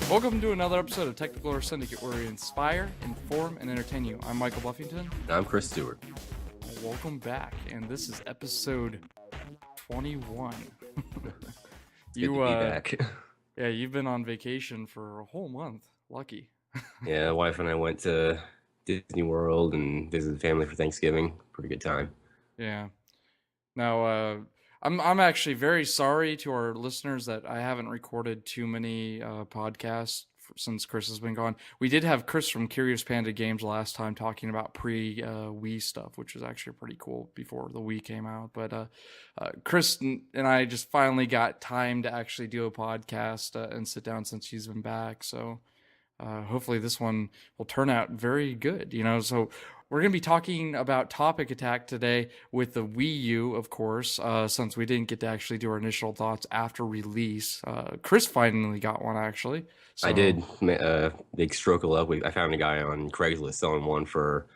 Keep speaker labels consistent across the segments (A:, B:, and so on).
A: Welcome to another episode of Technical Earth Syndicate, where we inspire, inform, and entertain you. I'm Michael Buffington.
B: I'm Chris Stewart.
A: Welcome back, and this is episode 21.
B: Good to be back.
A: Yeah, you've been on vacation for a whole month. Lucky.
B: Yeah, the wife and I went to Disney World and visited family for Thanksgiving. Pretty good time.
A: Yeah. Now, I'm actually very sorry to our listeners that I haven't recorded too many podcasts since Chris has been gone. We did have Chris from Curious Panda Games last time talking about pre-Wii stuff, which was actually pretty cool before the Wii came out. But Chris and I just finally got time to actually do a podcast and sit down since she's been back. So hopefully this one will turn out very good, So we're going to be talking about Topic Attack today with the Wii U, of course, since we didn't get to actually do our initial thoughts after release. Chris finally got one, actually. So,
B: I did. Big stroke of luck. I found a guy on Craigslist selling one for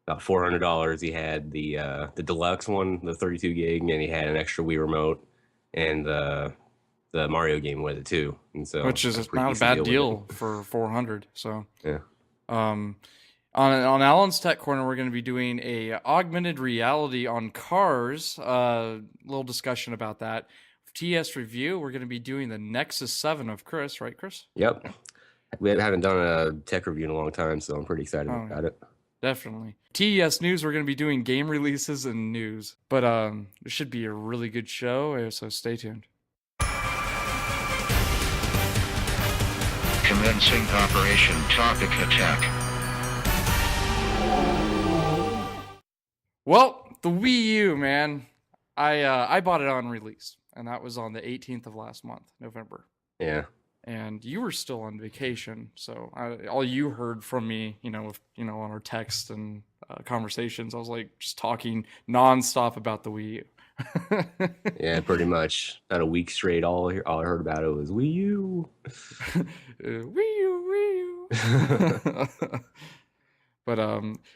B: about $400. He had the deluxe one, the 32 gig, and he had an extra Wii remote and the Mario game with it too. And so,
A: which is not a bad deal for $400. So
B: yeah.
A: On Alan's Tech Corner, we're going to be doing a augmented reality on cars. Little discussion about that. TS review, we're going to be doing the Nexus 7 of Chris, right, Chris?
B: Yep. We haven't done a tech review in a long time, so I'm pretty excited about it.
A: Definitely. TES News, we're going to be doing game releases and news. But it should be a really good show, so stay tuned.
C: Commencing Operation Topic Attack.
A: Well, the Wii U, man. I bought it on release, and that was on the 18th of last month, November.
B: Yeah.
A: And you were still on vacation, so all you heard from me, on our text and conversations, I was like just talking nonstop about the Wii U.
B: Yeah, pretty much. Not a week straight. All I heard about it was Wii U.
A: Wii U, Wii U. But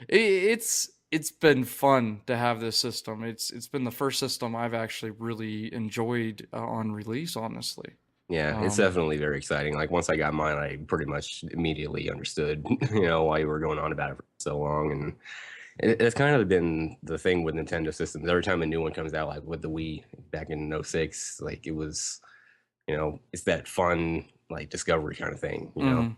A: it's been fun to have this system. It's been the first system I've actually really enjoyed on release, honestly.
B: Yeah, it's definitely very exciting. Like once I got mine, I pretty much immediately understood, why you were going on about it for so long. And it's kind of been the thing with Nintendo systems. Every time a new one comes out, like with the Wii back in 06, like it was, it's that fun, like discovery kind of thing, You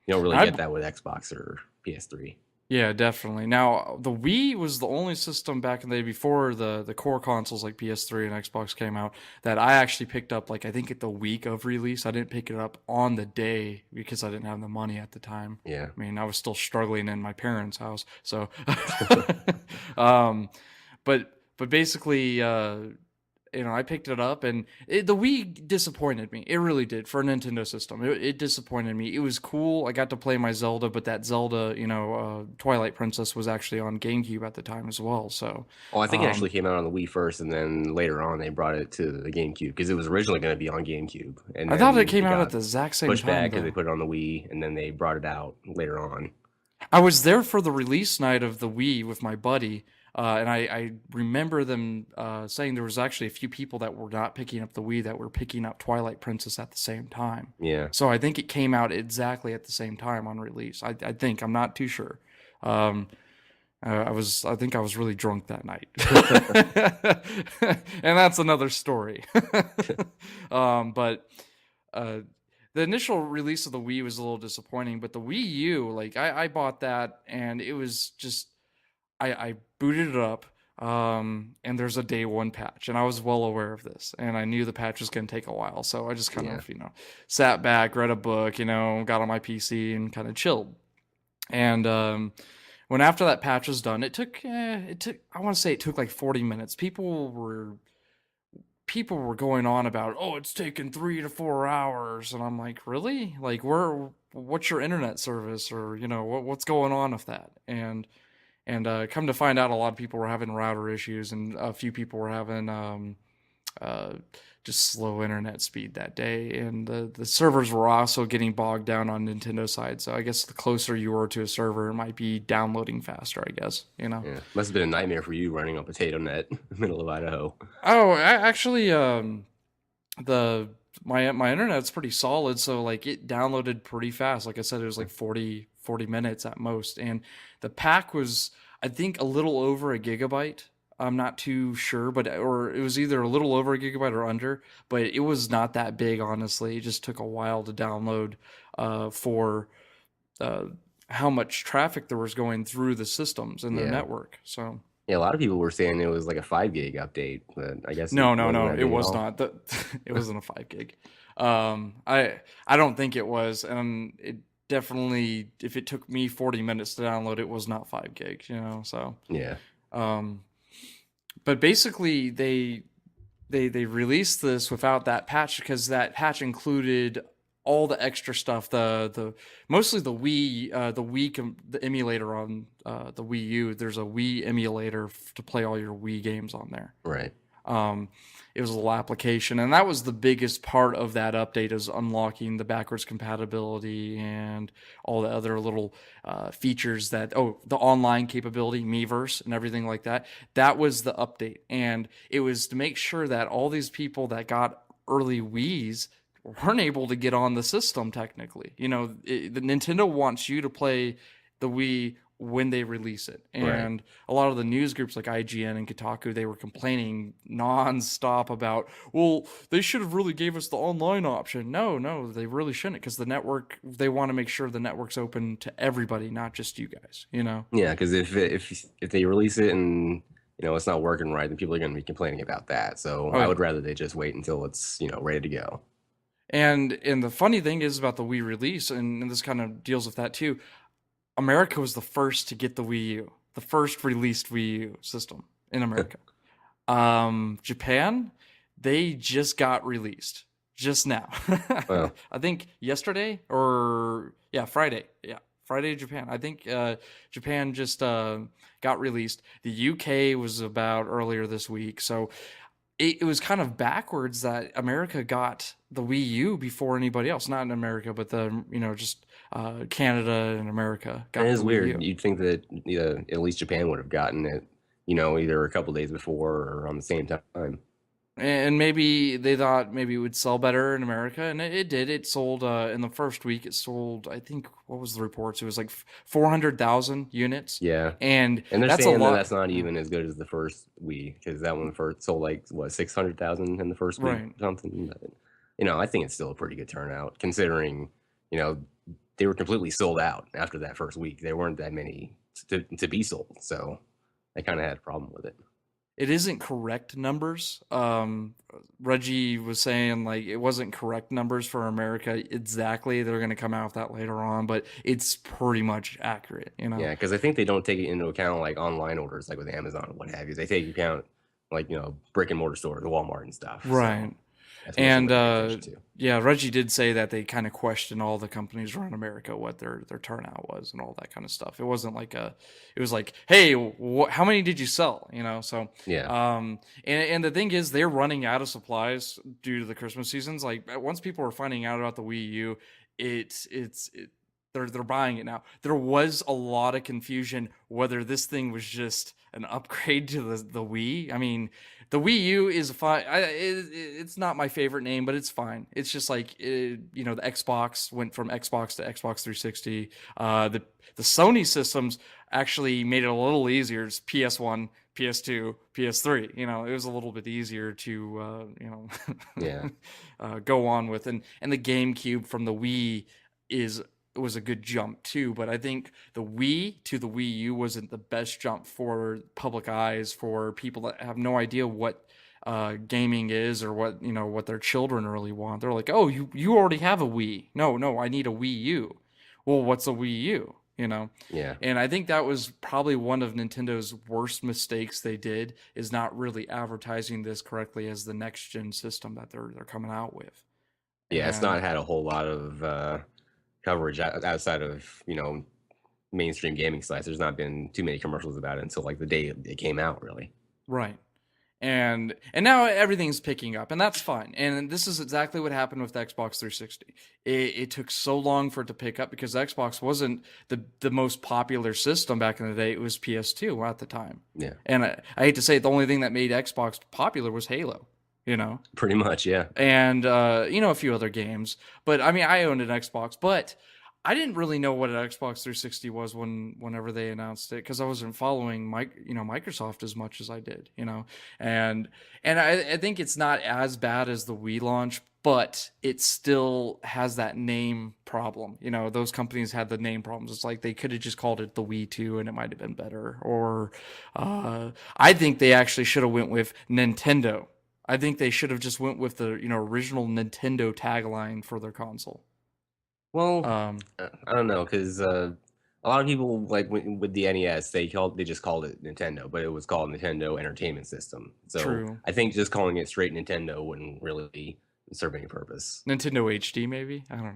B: don't really get that with Xbox or PS3.
A: Yeah, definitely. Now, the Wii was the only system back in the day before the core consoles like PS3 and Xbox came out that I actually picked up, like, I think at the week of release. I didn't pick it up on the day because I didn't have the money at the time.
B: Yeah.
A: I mean, I was still struggling in my parents' house. So, but basically, I picked it up, and the Wii disappointed me. It really did for a Nintendo system. It disappointed me. It was cool. I got to play my Zelda, but that Zelda, Twilight Princess was actually on GameCube at the time as well. So,
B: I think it actually came out on the Wii first, and then later on they brought it to the GameCube because it was originally going to be on GameCube. And
A: I thought it came out at the exact same time.
B: Pushed back because they put it on the Wii, and then they brought it out later on.
A: I was there for the release night of the Wii with my buddy. And I remember them saying there was actually a few people that were not picking up the Wii that were picking up Twilight Princess at the same time.
B: Yeah.
A: So I think it came out exactly at the same time on release. I think. I'm not too sure. I think I was really drunk that night. And that's another story. But the initial release of the Wii was a little disappointing, but the Wii U, like I bought that, and it was just... I booted it up, and there's a day one patch, and I was well aware of this, and I knew the patch was going to take a while, so I just kind of, sat back, read a book, got on my PC and kind of chilled. And when after that patch was done, it took I want to say it took like 40 minutes. People were going on about, it's taken 3 to 4 hours, and I'm like, really? Like, what's your internet service, or what's going on with that? And come to find out, a lot of people were having router issues, and a few people were having uh, just slow internet speed that day, and the servers were also getting bogged down on Nintendo side. So I guess the closer you were to a server, it might be downloading faster. I guess
B: Yeah, must have been a nightmare for you running on potato net in the middle of Idaho.
A: Oh, actually, the my internet's pretty solid, so like it downloaded pretty fast. Like I said, it was like 40 minutes at most, and the pack was, I think, a little over a gigabyte. I'm not too sure, but or it was either a little over a gigabyte or under, but it was not that big, honestly. It just took a while to download for uh, how much traffic there was going through the systems in their
B: Yeah.
A: network. So
B: Yeah, a lot of people were saying it was like a 5 gig update, but I guess
A: no,
B: it wasn't that
A: it
B: big at
A: was
B: all.
A: not. It wasn't a 5 gig. I don't think it was, and it definitely, if it took me 40 minutes to download, it was not 5 gig. So
B: Yeah.
A: um, but basically they released this without that patch because that patch included all the extra stuff. The mostly the the emulator on the Wii U. There's a Wii emulator to play all your Wii games on there.
B: Right.
A: It was a little application, and that was the biggest part of that update, is unlocking the backwards compatibility and all the other little features that, the online capability, Miiverse and everything like that. That was the update, and it was to make sure that all these people that got early Wii's weren't able to get on the system technically. The Nintendo wants you to play the Wii when they release it. And a lot of the news groups like IGN and Kotaku, they were complaining nonstop about, well, they should have really gave us the online option. No, they really shouldn't, because the network, they want to make sure the network's open to everybody, not just you guys,
B: Yeah, because if they release it and it's not working right, then people are going to be complaining about that. So
A: Oh,
B: I
A: yeah.
B: would rather they just wait until it's ready to go.
A: And the funny thing is about the Wii release, and this kind of deals with that too, America was the first to get the Wii U, the first released Wii U system in America. Japan, they just got released just now.
B: Well,
A: I think yesterday, or Friday. Yeah, Friday, Japan. I think Japan just got released. The UK was about earlier this week. So it was kind of backwards that America got the Wii U before anybody else. Not in America, but just Canada and America got
B: it is
A: the Wii
B: weird.
A: U.
B: You'd think that at least Japan would have gotten it, either a couple days before or on the same time.
A: And maybe they thought maybe it would sell better in America, and it did. It sold in the first week. It sold, I think, what was the reports? It was like 400,000 units.
B: Yeah,
A: And
B: and they're
A: that's a
B: saying that
A: lot.
B: that's not even as good as the first Wii, because that one first sold like what 600,000 in the first week
A: Right.
B: or something. But, I think it's still a pretty good turnout considering they were completely sold out after that first week. There weren't that many to be sold, so they kind of had a problem with it.
A: It isn't correct numbers. Reggie was saying like it wasn't correct numbers for America exactly. They're going to come out with that later on, but it's pretty much accurate.
B: Yeah, because I think they don't take it into account like online orders, like with Amazon and what have you. They take into account like brick and mortar stores, Walmart and stuff.
A: Right.
B: So that's what
A: And
B: they pay attention to.
A: yeah, Reggie did say that they kind of questioned all the companies around America, what their turnout was and all that kind of stuff. It wasn't like it was like, hey, how many did you sell? So
B: Yeah,
A: and the thing is, they're running out of supplies due to the Christmas seasons. Like once people were finding out about the Wii U, they're buying it now. There was a lot of confusion whether this thing was just an upgrade to the Wii. I mean, the Wii U is fine. It's not my favorite name, but it's fine. It's just like the Xbox went from Xbox to Xbox 360. The Sony systems actually made it a little easier. It's PS1, PS2, PS3. It was a little bit easier to
B: yeah,
A: go on with, and the GameCube from the Wii was a good jump too, but I think the Wii to the Wii U wasn't the best jump for public eyes, for people that have no idea what gaming is or what their children really want. They're like, oh, you already have a Wii. No, I need a Wii U. Well, what's a Wii U?
B: yeah.
A: And I think that was probably one of Nintendo's worst mistakes they did, is not really advertising this correctly as the next gen system that they're coming out with.
B: Yeah, it's
A: And
B: not had a whole lot of coverage outside of mainstream gaming sites. There's not been too many commercials about it until like the day it came out, really.
A: right. And now everything's picking up, and that's fine. And this is exactly what happened with the Xbox 360. It took so long for it to pick up because Xbox wasn't the most popular system back in the day. It was PS2 at the time.
B: Yeah.
A: And I hate to say it, the only thing that made Xbox popular was Halo, you know?
B: Pretty much, yeah.
A: And, you know, a few other games. But, I mean, I owned an Xbox, but I didn't really know what an Xbox 360 was whenever they announced it, because I wasn't following Microsoft as much as I did, you know. And I think it's not as bad as the Wii launch, but it still has that name problem. You know, those companies had the name problems. It's like they could have just called it the Wii 2 and it might have been better. Or I think they actually should have went with Nintendo. I think they should have just went with the, you know, original Nintendo tagline for their console.
B: Well, I don't know, because a lot of people, like with the NES, they just called it Nintendo, but it was called Nintendo Entertainment System. So
A: True.
B: I think just calling it straight Nintendo wouldn't really serve any purpose.
A: Nintendo HD, maybe? I don't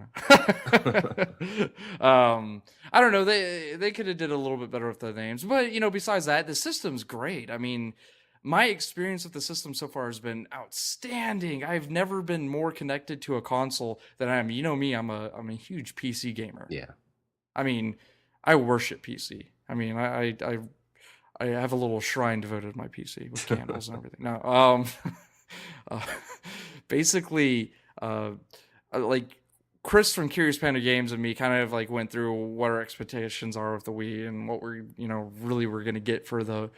A: know. I don't know. They could have did a little bit better with the names, but you know, besides that, the system's great. I mean, my experience with the system so far has been outstanding. I've never been more connected to a console than I am. You know me, I'm a huge PC gamer.
B: Yeah.
A: I mean, I worship PC. I mean, I have a little shrine devoted to my PC with candles and everything. No, basically, like Chris from Curious Panda Games and me kind of like went through what our expectations are of the Wii and what we're, you know, really we're going to get for the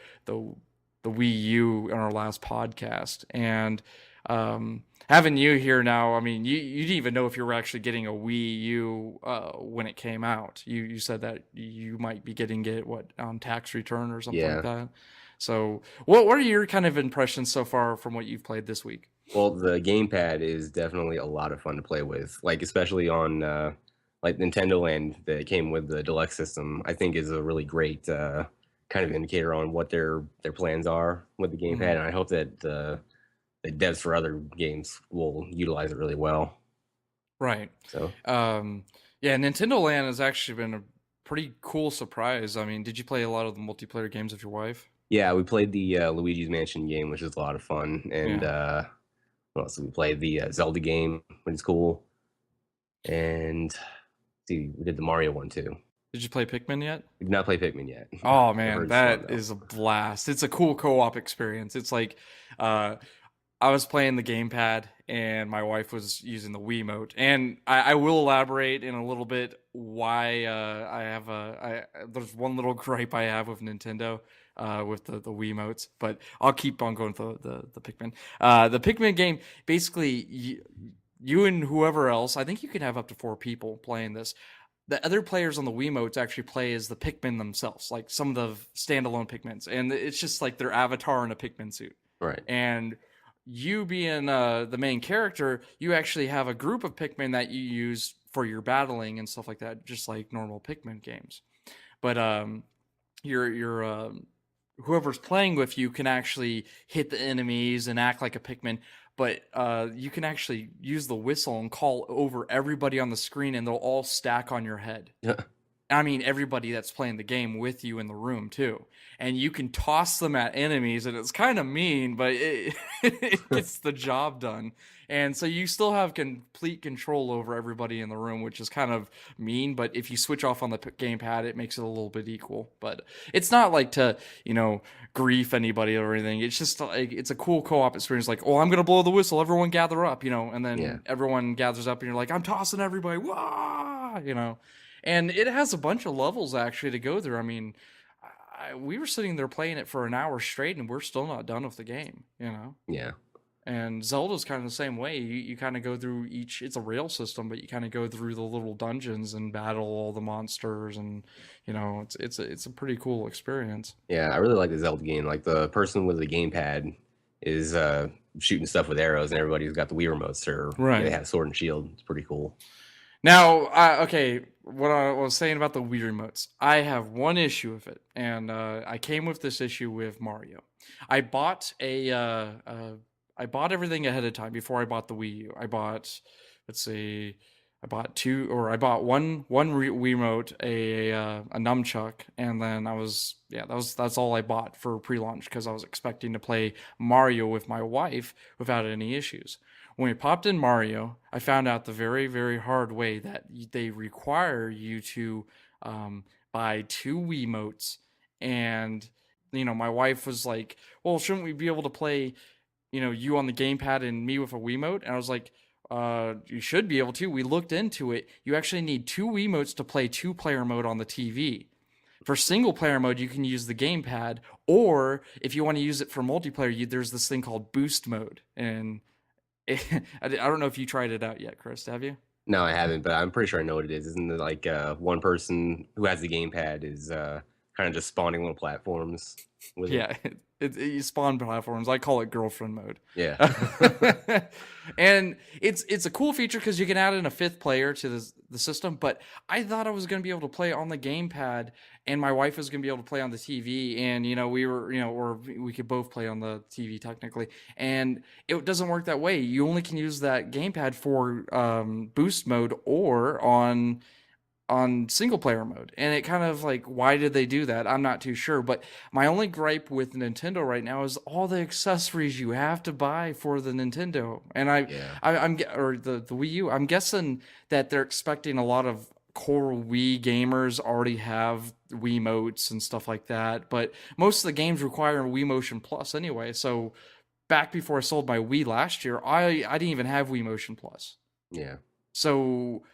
A: Wii U in our last podcast. And having you here now, I mean, you didn't even know if you were actually getting a Wii U when it came out. You said that you might be getting it on tax return or something like that. So what are your kind of impressions so far from what you've played this week?
B: Well, the gamepad is definitely a lot of fun to play with, like especially on like Nintendo Land that came with the deluxe system. I think is a really great kind of indicator on what their plans are with the gamepad, and I hope that the devs for other games will utilize it really well.
A: Right.
B: So
A: yeah, Nintendo Land has actually been a pretty cool surprise. I mean, did you play a lot of the multiplayer games with your wife?
B: Yeah, we played the Luigi's Mansion game, which is a lot of fun, and what else? We played the Zelda game, which is cool, and see, we did the Mario one too.
A: Did you play Pikmin yet?
B: We did not play Pikmin yet.
A: Oh man, that is a blast. It's a cool co-op experience. It's like I was playing the gamepad and my wife was using the Wiimote. And I will elaborate in a little bit why there's one little gripe I have with Nintendo with the Wiimotes, but I'll keep on going with the Pikmin. The Pikmin game, basically you and whoever else, I think you can have up to 4 people playing this. The other players on the Wiimotes actually play as the Pikmin themselves, like some of the standalone Pikmins. And it's just like their avatar in a Pikmin suit.
B: Right.
A: And you being the main character, you actually have a group of Pikmin that you use for your battling and stuff like that, just like normal Pikmin games. But your whoever's playing with you can actually hit the enemies and act like a Pikmin. But you can actually use the whistle and call over everybody on the screen, and they'll all stack on your head.
B: Yeah.
A: I mean, everybody that's playing the game with you in the room, too. And you can toss them at enemies, and it's kind of mean, but it gets the job done. And so you still have complete control over everybody in the room, which is kind of mean. But if you switch off on the gamepad, it makes it a little bit equal. But it's not like to, you know, grief anybody or anything. It's just like, it's a cool co-op experience. Like, oh, I'm going to blow the whistle. Everyone gather up, you know. And then everyone gathers up and you're like, I'm tossing everybody. Wah! You know. And it has a bunch of levels actually to go through. I mean, we were sitting there playing it for an hour straight, and we're still not done with the game, you know?
B: Yeah. And
A: Zelda's kind of the same way. You kind of go through it's a rail system, but you kind of go through the little dungeons and battle all the monsters, and you know, it's a pretty cool experience.
B: Yeah, I really like the Zelda game. Like the person with the gamepad is shooting stuff with arrows, and everybody's got the Wii remotes, or they have sword and shield. It's pretty cool.
A: Now, okay, what I was saying about the Wii remotes, I have one issue with it, and I came with this issue with Mario. I bought everything ahead of time before I bought the Wii U. I bought, let's see, I bought one Wiimote, a nunchuck, and then that's all I bought for pre-launch because I was expecting to play Mario with my wife without any issues. When we popped in Mario, I found out the very, very hard way that they require you to buy two Wiimotes, and my wife was like, "Well, shouldn't we be able to play, you on the gamepad and me with a Wiimote?" And I was like, you should be able to. We looked into it. You actually need two Wiimotes to play two-player mode on the TV. For single-player mode, you can use the gamepad, or if you want to use it for multiplayer, there's this thing called boost mode. And I don't know if you tried it out yet, Chris. Have you?
B: No, I haven't, but I'm pretty sure I know what it is. Isn't it like one person who has the gamepad is kind of just spawning little platforms with it?
A: Yeah, you spawn platforms. I call it girlfriend mode.
B: Yeah.
A: And it's a cool feature because you can add in a fifth player to the system. But I thought I was going to be able to play on the gamepad, and my wife was going to be able to play on the TV. And we were, or we could both play on the TV technically. And it doesn't work that way. You only can use that gamepad for boost mode or on single player mode. And it kind of like, why did they do that? I'm not too sure. But my only gripe with Nintendo right now is all the accessories you have to buy for the Nintendo. And I'm or the Wii U. I'm guessing that they're expecting a lot of core Wii gamers already have Wiimotes and stuff like that. But most of the games require Wii Motion Plus anyway. So back before I sold my Wii last year, I didn't even have Wii Motion Plus.
B: Yeah.
A: So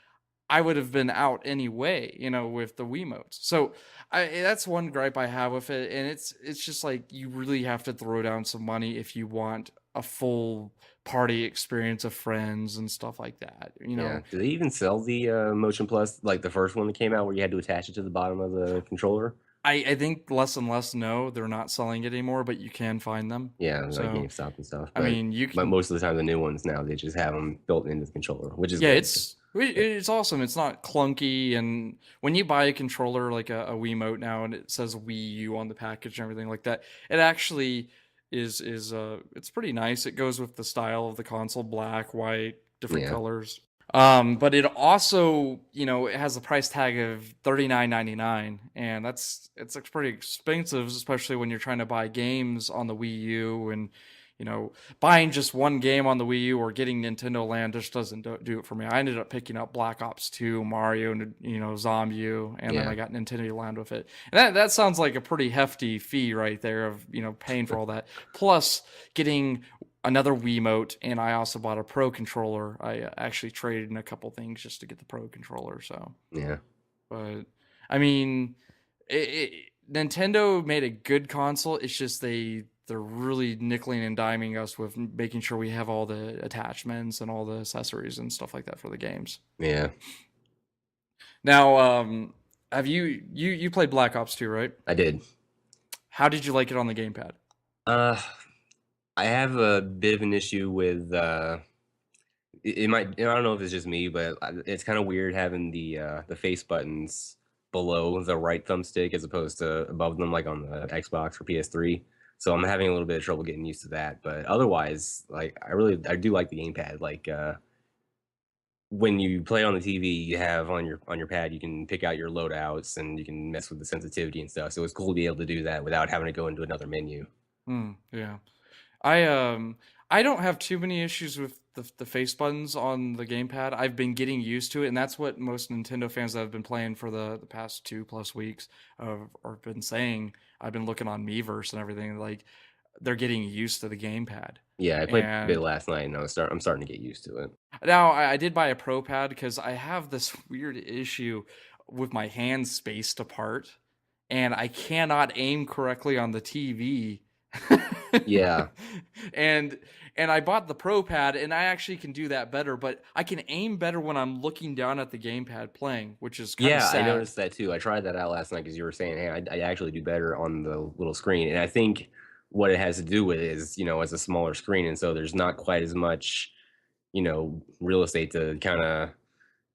A: I would have been out anyway, with the Wiimotes. So that's one gripe I have with it, and it's just like you really have to throw down some money if you want a full party experience of friends and stuff like that.
B: Yeah. Do they even sell the Motion Plus, like the first one that came out where you had to attach it to the bottom of the controller?
A: I think less and less they're not selling it anymore, but you can find them.
B: Yeah,
A: So
B: like GameStop and stuff.
A: I
B: But,
A: mean, you
B: but
A: can.
B: most of the time, the new ones now, they just have them built into the controller, which is
A: Yeah,
B: good.
A: it's awesome. It's not clunky, and when you buy a controller like a Wiimote now, and it says Wii U on the package and everything like that, it actually is it's pretty nice. It goes with the style of the console, black, white, different
B: Yeah.
A: colors. But it also, it has a price tag of $39.99, and it's pretty expensive, especially when you're trying to buy games on the Wii U. And buying just one game on the Wii U or getting Nintendo Land just doesn't do it for me. I ended up picking up Black Ops 2, Mario, and ZomU, and then
B: Yeah.
A: I got Nintendo Land with it. And that sounds like a pretty hefty fee right there of paying for all that, plus getting another Wiimote, and I also bought a Pro controller. I actually traded in a couple things just to get the Pro controller. So,
B: Yeah.
A: but I mean, Nintendo made a good console. It's just they're really nickeling and diming us with making sure we have all the attachments and all the accessories and stuff like that for the games.
B: Yeah.
A: Now, have you played Black Ops 2, right?
B: I did.
A: How did you like it on the gamepad?
B: I have a bit of an issue with it might, I don't know if it's just me, but it's kind of weird having the face buttons below the right thumbstick as opposed to above them, like on the Xbox or PS3. So I'm having a little bit of trouble getting used to that. But otherwise, like I do like the gamepad. Like when you play on the TV, you have on your pad, you can pick out your loadouts and you can mess with the sensitivity and stuff. So it's cool to be able to do that without having to go into another menu.
A: Yeah. I don't have too many issues with the face buttons on the gamepad. I've been getting used to it, and that's what most Nintendo fans that have been playing for the past 2+ weeks are been saying. I've been looking on Miiverse and everything, like they're getting used to the gamepad.
B: Yeah, I played a bit
A: And
B: last night, and I'm starting to get used to it.
A: now I did buy a Pro pad because I have this weird issue with my hands spaced apart, and I cannot aim correctly on the TV.
B: Yeah.
A: and I bought the Pro pad, and I actually can do that better, but I can aim better when I'm looking down at the gamepad playing, which is kind of
B: Yeah, I
A: sad.
B: noticed that too. I tried that out last night because you were saying, hey, I actually do better on the little screen. And I think what it has to do with is, it's a smaller screen. And so there's not quite as much, real estate to kind of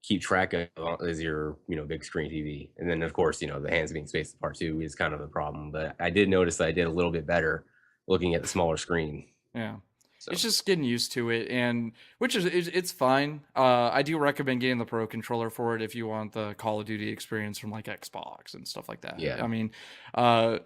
B: keep track of as your, big screen TV. And then, of course, the hands being spaced apart too is kind of a problem. But I did notice that I did a little bit better looking at the smaller screen.
A: Yeah.
B: So
A: it's just getting used to it, and which is it's fine. I do recommend getting the Pro controller for it if you want the Call of Duty experience from like Xbox and stuff like that.
B: yeah,
A: I mean, uh,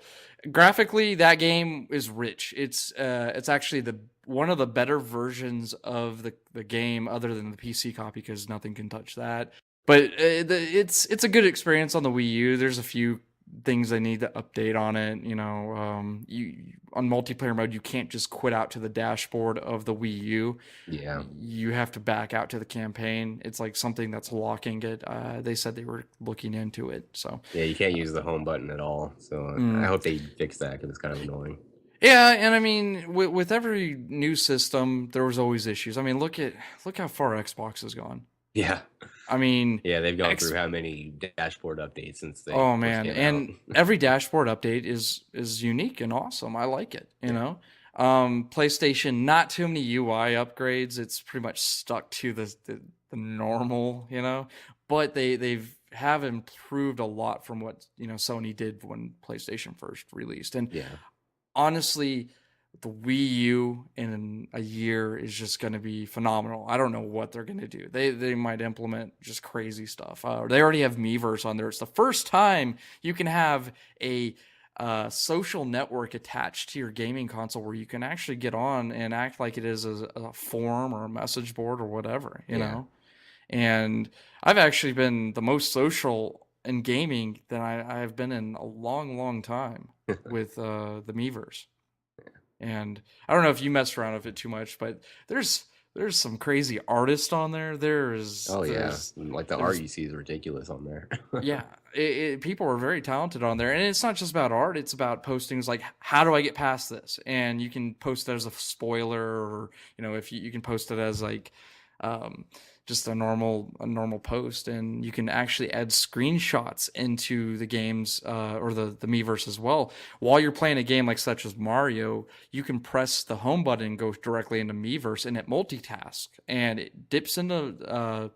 A: graphically, that game is rich. It's actually the one of the better versions of the game, other than the PC copy, because nothing can touch that. But it's a good experience on the Wii U. There's a few things they need to update on it. You know, you on multiplayer mode, you can't just quit out to the dashboard of the Wii U.
B: yeah,
A: You have to back out to the campaign. It's like something that's locking it. They said they were looking into it. So
B: yeah. You can't use the home button at all. So I hope they fix that because it's kind of annoying.
A: yeah, and I mean, with every new system, there was always issues. I mean, look how far Xbox has gone.
B: Yeah,
A: I mean,
B: yeah. They've gone through how many dashboard updates since they
A: oh
B: first
A: man,
B: came
A: and
B: out.
A: every dashboard update is unique and awesome. I like it, you know. PlayStation, not too many UI upgrades. It's pretty much stuck to the normal, you know. But they've have improved a lot from what, you know, Sony did when PlayStation first released. And
B: Yeah,
A: honestly, the Wii U in a year is just going to be phenomenal. I don't know what they're going to do. They might implement just crazy stuff. They already have Miiverse on there. It's the first time you can have a social network attached to your gaming console where you can actually get on and act like it is a forum or a message board or whatever, you
B: Yeah.
A: know. And I've actually been the most social in gaming that I have been in a long, long time with the Miiverse. And I don't know if you mess around with it too much, but there's some crazy artists on there.
B: Oh yeah,
A: There's
B: like the art you see is ridiculous on there.
A: yeah, people are very talented on there, and it's not just about art. It's about postings like, how do I get past this? And you can post it as a spoiler, or you know, if you can post it as like just a normal post, and you can actually add screenshots into the games or the Miiverse as well. While you're playing a game like such as Mario, you can press the home button and go directly into Miiverse, and it multitasks and it dips into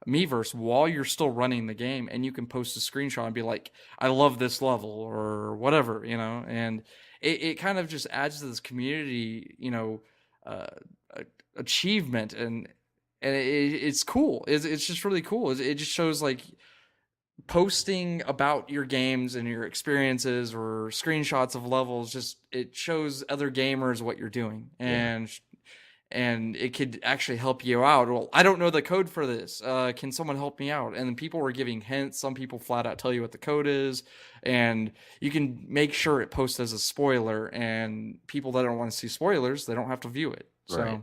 A: Miiverse while you're still running the game, and you can post a screenshot and be like, I love this level or whatever, you know. And it kind of just adds to this community, you know, uh, achievement, and it's cool. It's just really cool. It just shows like posting about your games and your experiences or screenshots of levels. Just it shows other gamers what you're doing, and it could actually help you out. Well, I don't know the code for this. Can someone help me out? And then people were giving hints. Some people flat out tell you what the code is, and you can make sure it posts as a spoiler. And people that don't want to see spoilers, they don't have to view it. So.
B: Right.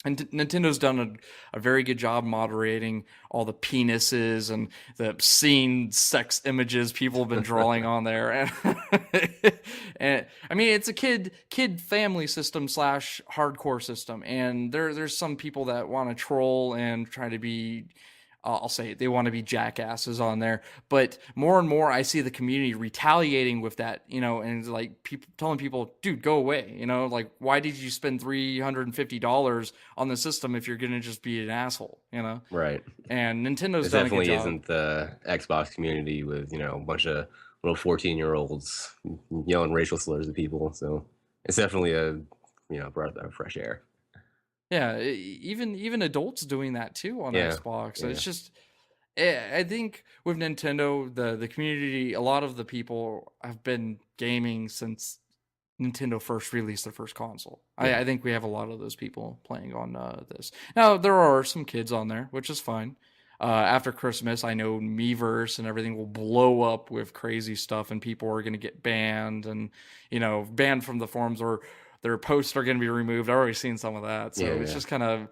A: And Nintendo's done a very good job moderating all the penises and the obscene sex images people have been drawing on there. And I mean, it's a kid family system / hardcore system. And there's some people that want to troll and try to be, I'll say it, they want to be jackasses on there. But more and more, I see the community retaliating with that, you know, and like people telling people, dude, go away. You know, like, why did you spend $350 on the system if you're going to just be an asshole, you know?
B: Right.
A: And Nintendo's
B: It
A: done a good
B: definitely
A: job.
B: isn't the Xbox community with, you know, a bunch of little 14-year-olds yelling racial slurs at people. So it's definitely a, you know, breath of fresh air.
A: Yeah, even adults doing that too on
B: Yeah,
A: Xbox.
B: yeah.
A: It's just, I think with Nintendo, the community, a lot of the people have been gaming since Nintendo first released their first console.
B: Yeah.
A: I think we have a lot of those people playing on this. Now, there are some kids on there, which is fine. After Christmas, I know Miiverse and everything will blow up with crazy stuff, and people are going to get banned and, you know, banned from the forums, or their posts are going to be removed. I've already seen some of that. So it's just kind of,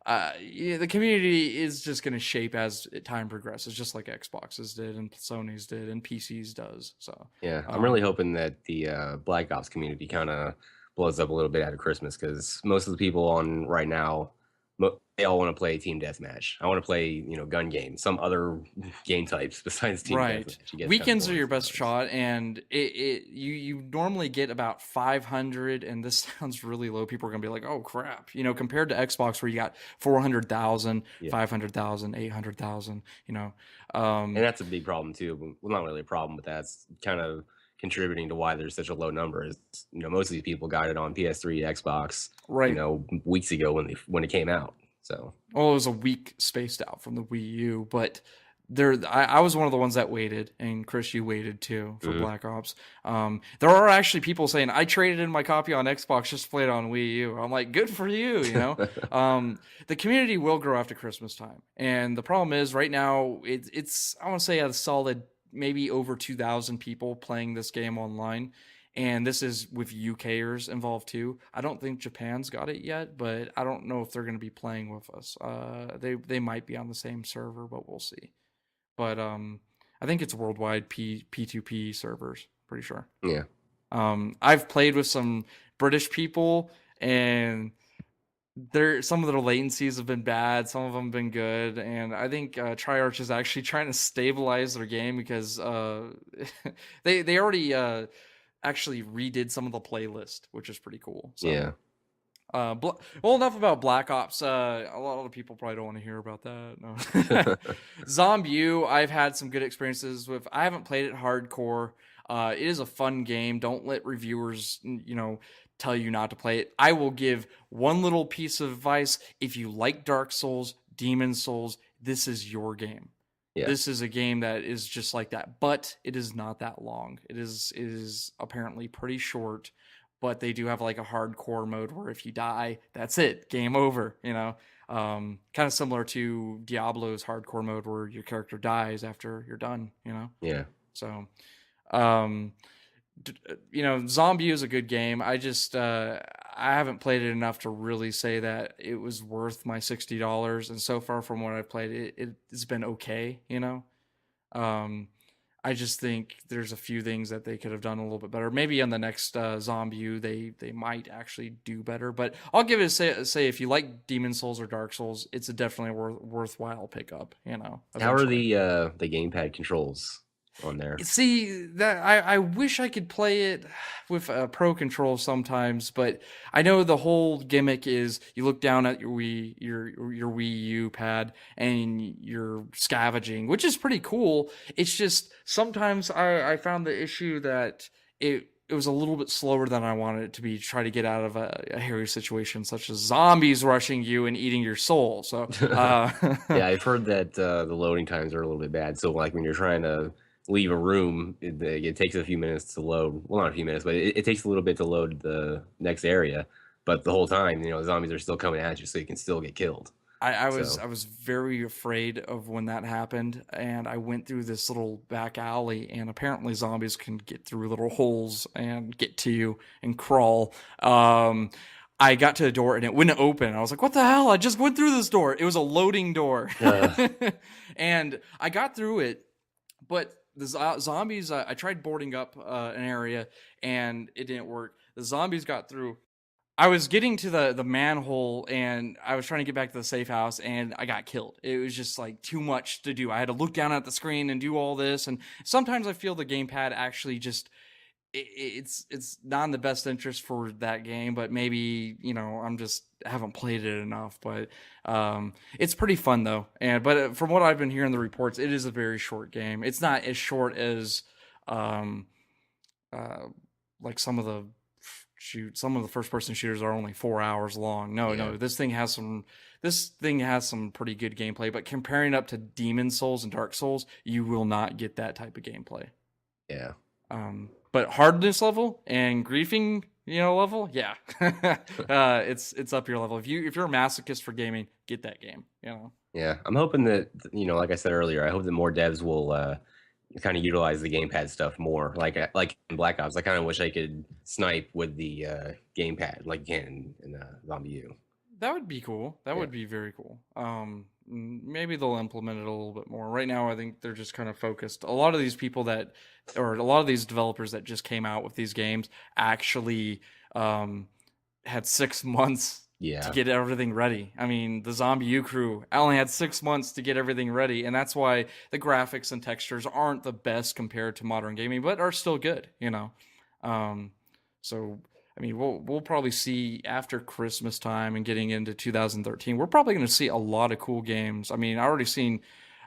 A: the community is just going to shape as time progresses, just like Xbox's did and Sony's did and PC's does. So
B: Yeah, I'm really hoping that the Black Ops community kind of blows up a little bit after Christmas, because most of the people on right now, they all want to play team deathmatch. I want to play, you know, gun games, some other game types besides team
A: right.
B: deathmatch. It gets
A: Weekends
B: kinda
A: are your
B: boring
A: best
B: sometimes.
A: shot, and you normally get about 500, and this sounds really low. People are gonna be like, "Oh crap," you know, compared to Xbox where you got 400,000,
B: Yeah.
A: 500,000, 800,000. You know,
B: And that's a big problem too. Well, not really a problem, but that's kind of contributing to why there's such a low number. Is most of these people got it on PS3, Xbox,
A: Right.
B: weeks ago when it came out. So
A: Well, it was a week spaced out from the Wii U, but I was one of the ones that waited, and Chris, you waited too for Black Ops. There are actually people saying I traded in my copy on Xbox just to play it on Wii U. I'm like, good for you, The community will grow after Christmas time, and the problem is right now it's I want to say a solid maybe over 2,000 people playing this game online. And this is with UKers involved too. I don't think Japan's got it yet, but I don't know if they're going to be playing with us. They might be on the same server, but we'll see. But I think it's worldwide P2P servers. Pretty sure.
B: Yeah.
A: I've played with some British people, and some of their latencies have been bad. Some of them have been good, and I think Triarch is actually trying to stabilize their game because they already actually redid some of the playlist, which is pretty cool. So,
B: yeah.
A: Well, enough about Black Ops. A lot of people probably don't want to hear about that. No. Zombie, I've had some good experiences with. I haven't played it hardcore. It is a fun game. Don't let reviewers, tell you not to play it. I will give one little piece of advice. If you like Dark Souls, Demon Souls, this is your game. Yeah. This is a game that is just like that, but it is not that long. It is apparently pretty short, but they do have like a hardcore mode where if you die, that's it, game over. Kind of similar to Diablo's hardcore mode where your character dies after you're done.
B: Yeah.
A: So, Zombie is a good game. I just I haven't played it enough to really say that it was worth my $60. And so far from what I've played, it's been okay. I just think there's a few things that they could have done a little bit better. Maybe on the next Zombie, they might actually do better. But I'll give it a say if you like Demon Souls or Dark Souls, it's a definitely worthwhile pickup.
B: How are the gamepad controls on there?
A: See, that I wish I could play it with a pro control sometimes, but I know the whole gimmick is you look down at your Wii U pad and you're scavenging, which is pretty cool. It's just sometimes I found the issue that it was a little bit slower than I wanted it to be to try to get out of a hairy situation such as zombies rushing you and eating your soul. So
B: yeah, I've heard that the loading times are a little bit bad. So like when you're trying to leave a room, it takes a few minutes to load. Well, not a few minutes, but it takes a little bit to load the next area. But the whole time, the zombies are still coming at you, so you can still get killed.
A: I was very afraid of when that happened, and I went through this little back alley, and apparently zombies can get through little holes and get to you and crawl. I got to the door and it wouldn't open. I was like, what the hell? I just went through this door. It was a loading door. And I got through it, but the zombies, I tried boarding up an area and it didn't work. The zombies got through. I was getting to the manhole and I was trying to get back to the safe house and I got killed. It was just like too much to do. I had to look down at the screen and do all this. And sometimes I feel the gamepad actually just, it's not in the best interest for that game, but maybe, I'm just haven't played it enough, but it's pretty fun though. But from what I've been hearing the reports, it is a very short game. It's not as short as like some of the first person shooters are only 4 hours long. No, this thing has some pretty good gameplay, but comparing up to Demon Souls and Dark Souls, you will not get that type of gameplay.
B: Yeah.
A: But hardness level and griefing, level, yeah. It's up your level. If you're a masochist for gaming, get that game,
B: Yeah. I'm hoping that, like I said earlier, I hope that more devs will kind of utilize the gamepad stuff more. Like in Black Ops, I kind of wish I could snipe with the gamepad like you can in Zombie U.
A: That would be cool. That would be very cool. Maybe they'll implement it a little bit more. Right now, I think they're just kind of focused. A lot of these developers that just came out with these games actually had 6 months to get everything ready. I mean, the Zombie U crew only had 6 months to get everything ready, and that's why the graphics and textures aren't the best compared to modern gaming, but are still good, So, I mean, we'll probably see after Christmas time and getting into 2013, we're probably going to see a lot of cool games. I mean, I already seen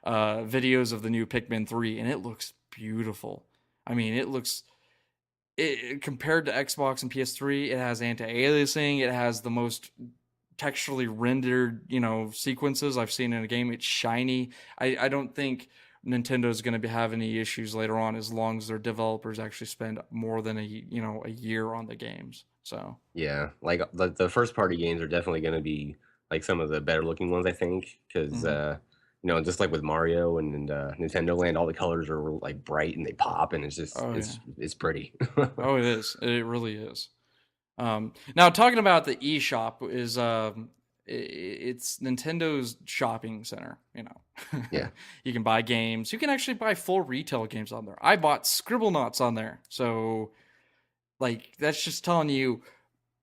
A: videos of the new Pikmin 3, and it looks beautiful. I mean, it looks compared to Xbox and PS3, it has anti-aliasing. It has the most texturally rendered, sequences I've seen in a game. It's shiny. I don't think Nintendo's going to have any issues later on as long as their developers actually spend more than a year on the games. So
B: Yeah, like the first party games are definitely going to be like some of the better looking ones, I think, because just like with Mario and Nintendo Land, all the colors are like bright and they pop, and it's pretty.
A: Oh, it is. It really is. Now talking about the eShop is it's Nintendo's shopping center.
B: Yeah.
A: You can buy games. You can actually buy full retail games on there. I bought Scribblenauts on there, so like that's just telling you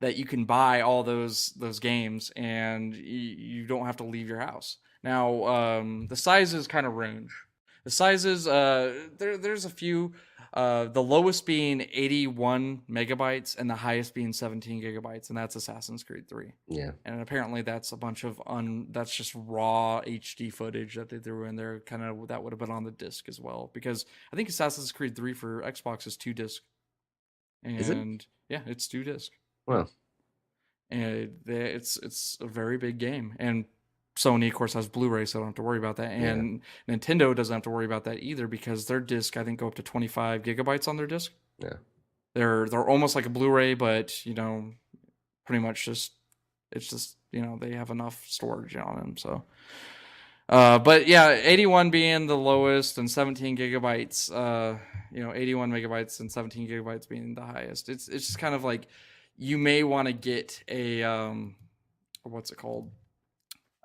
A: that you can buy all those games and you don't have to leave your house. Now the sizes kind of range. The sizes there's a few. The lowest being 81 megabytes and the highest being 17 gigabytes, and that's Assassin's Creed 3.
B: Yeah.
A: And apparently that's a bunch of that's just raw HD footage that they threw in there. Kind of that would have been on the disc as well, because I think Assassin's Creed 3 for Xbox is 2 disc. And
B: is it?
A: Yeah, it's 2 disc.
B: Well,
A: and it's a very big game, and Sony, of course, has Blu-ray, so I don't have to worry about that. And Nintendo doesn't have to worry about that either, because their disc, I think, go up to 25 gigabytes on their disc.
B: Yeah,
A: they're almost like a Blu-ray, but pretty much it's just they have enough storage on them. So, but yeah, 81 being the lowest and 17 gigabytes, 81 megabytes and 17 gigabytes being the highest. It's just kind of like you may want to get a what's it called?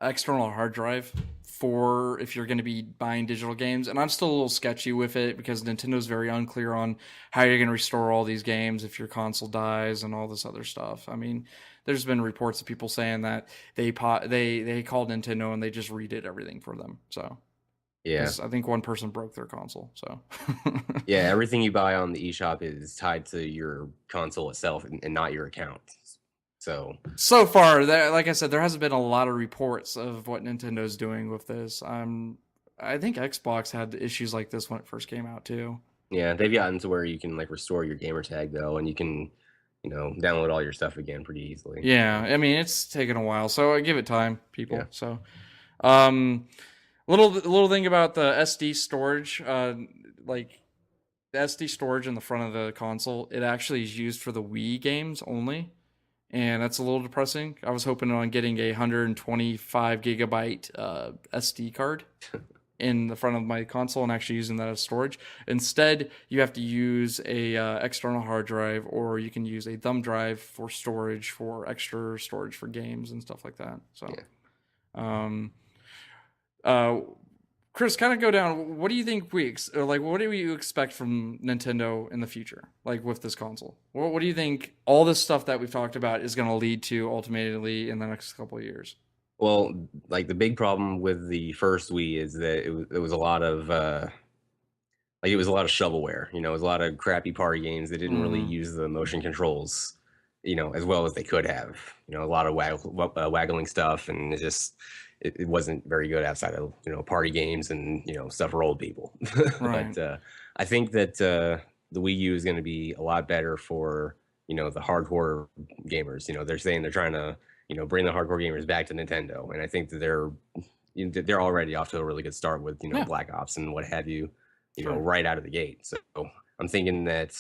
A: External hard drive for if you're going to be buying digital games. And I'm still a little sketchy with it because Nintendo's very unclear on how you're going to restore all these games if your console dies and all this other stuff. I mean, there's been reports of people saying that they called Nintendo and they just redid everything for them. So
B: yeah,
A: I think one person broke their console. So
B: yeah, everything you buy on the eShop is tied to your console itself and not your account. So
A: far, like I said, there hasn't been a lot of reports of what Nintendo's doing with this. I think Xbox had issues like this when it first came out too.
B: Yeah, they've gotten to where you can like restore your gamer tag though, and you can, download all your stuff again pretty easily.
A: Yeah, I mean it's taken a while, so I give it time, people.
B: Yeah.
A: So, little thing about the SD storage, like the SD storage in the front of the console, it actually is used for the Wii games only. And that's a little depressing. I was hoping on getting a 125 gigabyte SD card in the front of my console and actually using that as storage. Instead, you have to use a external hard drive, or you can use a thumb drive for storage, for extra storage for games and stuff like that. So, Chris, kind of go down. What do you think what do you expect from Nintendo in the future, like with this console? What do you think all this stuff that we've talked about is going to lead to ultimately in the next couple of years?
B: Well, like the big problem with the first Wii is that it was a lot of it was a lot of shovelware. It was a lot of crappy party games that didn't really use the motion controls, as well as they could have. A lot of waggling stuff, and it wasn't very good outside of party games and stuff for old people.
A: Right.
B: But I think that the Wii U is going to be a lot better for the hardcore gamers. They're saying they're trying to bring the hardcore gamers back to Nintendo, and I think that they're already off to a really good start with Black Ops and what have you, right out of the gate. So I'm thinking that.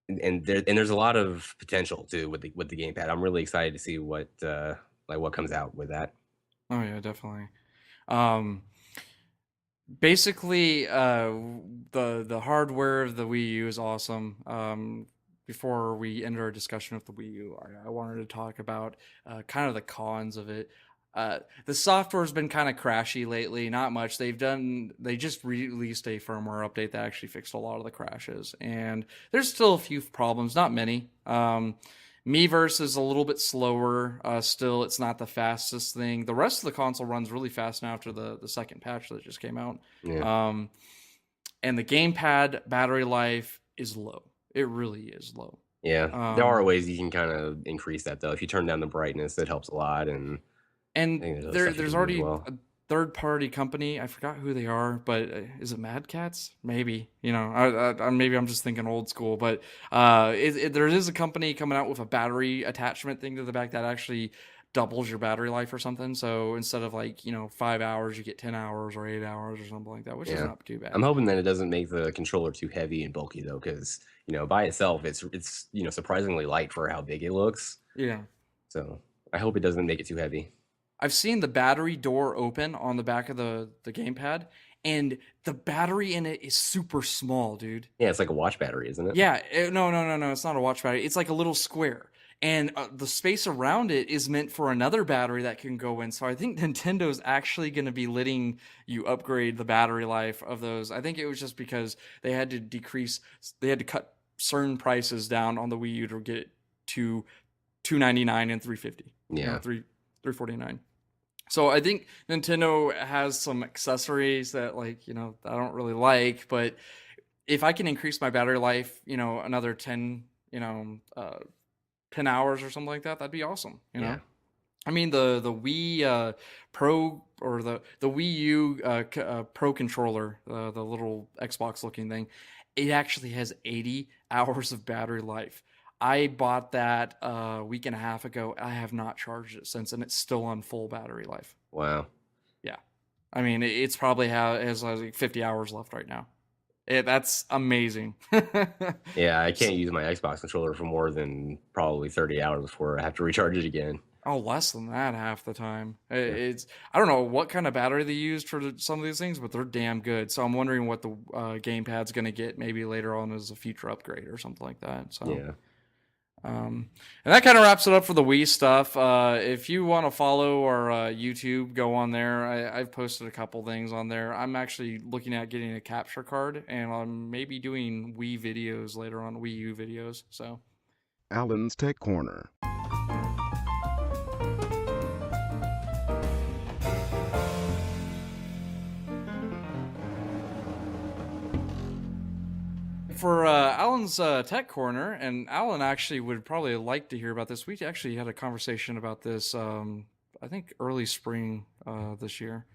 B: And there's a lot of potential too with the gamepad. I'm really excited to see what comes out with that.
A: Oh yeah, definitely. Basically, the hardware of the Wii U is awesome. Before we end our discussion of the Wii U, I wanted to talk about kind of the cons of it. The software's been kind of crashy lately. Not much. They just released a firmware update that actually fixed a lot of the crashes, and there's still a few problems, not many. Miiverse is a little bit slower. Still, it's not the fastest thing. The rest of the console runs really fast now after the second patch that just came out.
B: Yeah.
A: And the gamepad battery life is low. It really is low.
B: Yeah. There are ways you can kind of increase that though. If you turn down the brightness, that helps a lot. And
A: there's already third-party company. I forgot who they are, but is it Mad Cats? Maybe. Maybe I'm just thinking old school, but there is a company coming out with a battery attachment thing to the back that actually doubles your battery life or something. So instead of 5 hours, you get 10 hours or 8 hours or something like that, which is not too bad.
B: I'm hoping that it doesn't make the controller too heavy and bulky though, because by itself it's surprisingly light for how big it looks.
A: Yeah.
B: So I hope it doesn't make it too heavy.
A: I've seen the battery door open on the back of the gamepad, and the battery in it is super small, dude.
B: Yeah, it's like a watch battery, isn't it?
A: Yeah. No. It's not a watch battery. It's like a little square. And the space around it is meant for another battery that can go in. So I think Nintendo's actually going to be letting you upgrade the battery life of those. I think it was just because they had to cut certain prices down on the Wii U to get it to $299 and $350.
B: Yeah,
A: $349. So I think Nintendo has some accessories that I don't really like, but if I can increase my battery life, another 10 hours or something like that, that'd be awesome.
B: Yeah.
A: I mean, the Wii Pro or the Wii U Pro controller, the little Xbox looking thing, it actually has 80 hours of battery life. I bought that a week and a half ago. I have not charged it since, and it's still on full battery life.
B: Wow.
A: Yeah. I mean, it's probably has 50 hours left right now. That's amazing.
B: Yeah, I can't use my Xbox controller for more than probably 30 hours before I have to recharge it again.
A: Oh, less than that half the time. I don't know what kind of battery they used for some of these things, but they're damn good. So I'm wondering what the gamepad's going to get maybe later on as a future upgrade or something like that. So
B: yeah.
A: And that kind of wraps it up for the Wii stuff. If you want to follow our YouTube, go on there. I've posted a couple things on there. I'm actually looking at getting a capture card, and I'm maybe doing Wii videos later on, Wii U videos. So,
D: Alan's Tech Corner.
A: For Alan's Tech Corner, and Alan actually would probably like to hear about this. We actually had a conversation about this, I think early spring this year.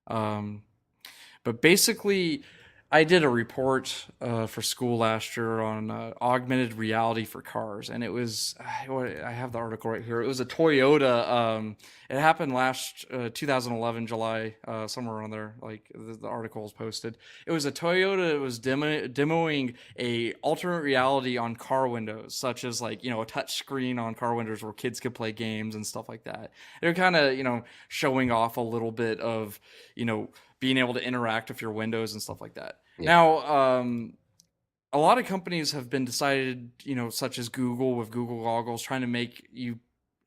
A: But basically, I did a report for school last year on augmented reality for cars, and it was, I have the article right here. It was a Toyota. It happened last 2011 July, somewhere around there. Like the article was posted. It was a Toyota that was demoing a alternate reality on car windows, such as a touch screen on car windows where kids could play games and stuff like that. They're kind of showing off a little bit of being able to interact with your windows and stuff like that. Yeah. Now, a lot of companies have been decided, such as Google with Google goggles, trying to make you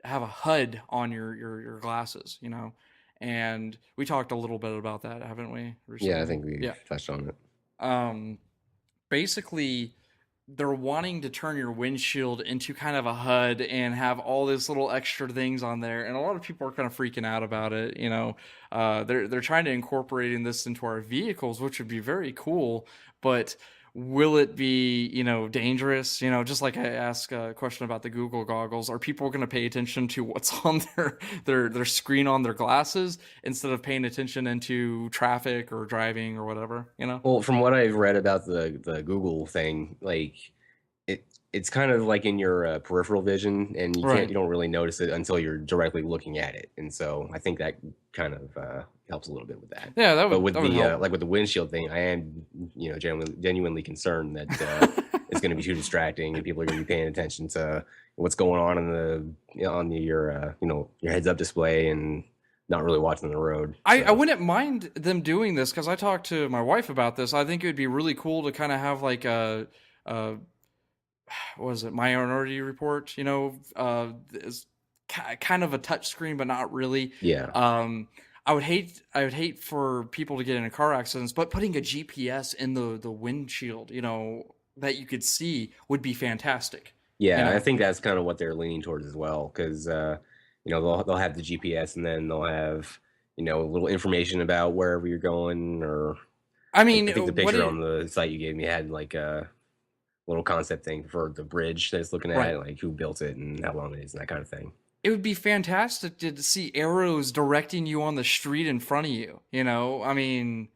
A: have a HUD on your glasses, and we talked a little bit about that, haven't we?
B: Recently? Yeah, I think we touched on it.
A: Basically, they're wanting to turn your windshield into kind of a HUD and have all these little extra things on there, and a lot of people are kind of freaking out about it. They're trying to incorporate this into our vehicles, which would be very cool, but will it be dangerous? Just like I asked a question about the Google goggles, are people going to pay attention to what's on their screen on their glasses instead of paying attention into traffic or driving or whatever?
B: Well, from what I've read about the Google thing, it's kind of like in your peripheral vision, and you don't really notice it until you're directly looking at it. And so I think that kind of helps a little bit with that.
A: Yeah, that would.
B: But with
A: that would help.
B: Like with the windshield thing, I am genuinely concerned that it's going to be too distracting, and people are going to be paying attention to what's going on in your heads up display and not really watching the road. So.
A: I wouldn't mind them doing this because I talked to my wife about this. I think it would be really cool to kind of have like a what was it, Minority Report, is kind of a touch screen, but not really.
B: Yeah.
A: I would hate for people to get into car accidents, but putting a GPS in the windshield, that you could see would be fantastic.
B: Yeah, I think that's kind of what they're leaning towards as well, because they'll have the GPS, and then they'll have a little information about wherever you're going, or I think the picture on the site you gave me had like a little concept thing for the bridge that it's looking at, like who built it and how long it is and that kind of thing.
A: it would be fantastic to see arrows directing you on the street in front of you. You know, I mean,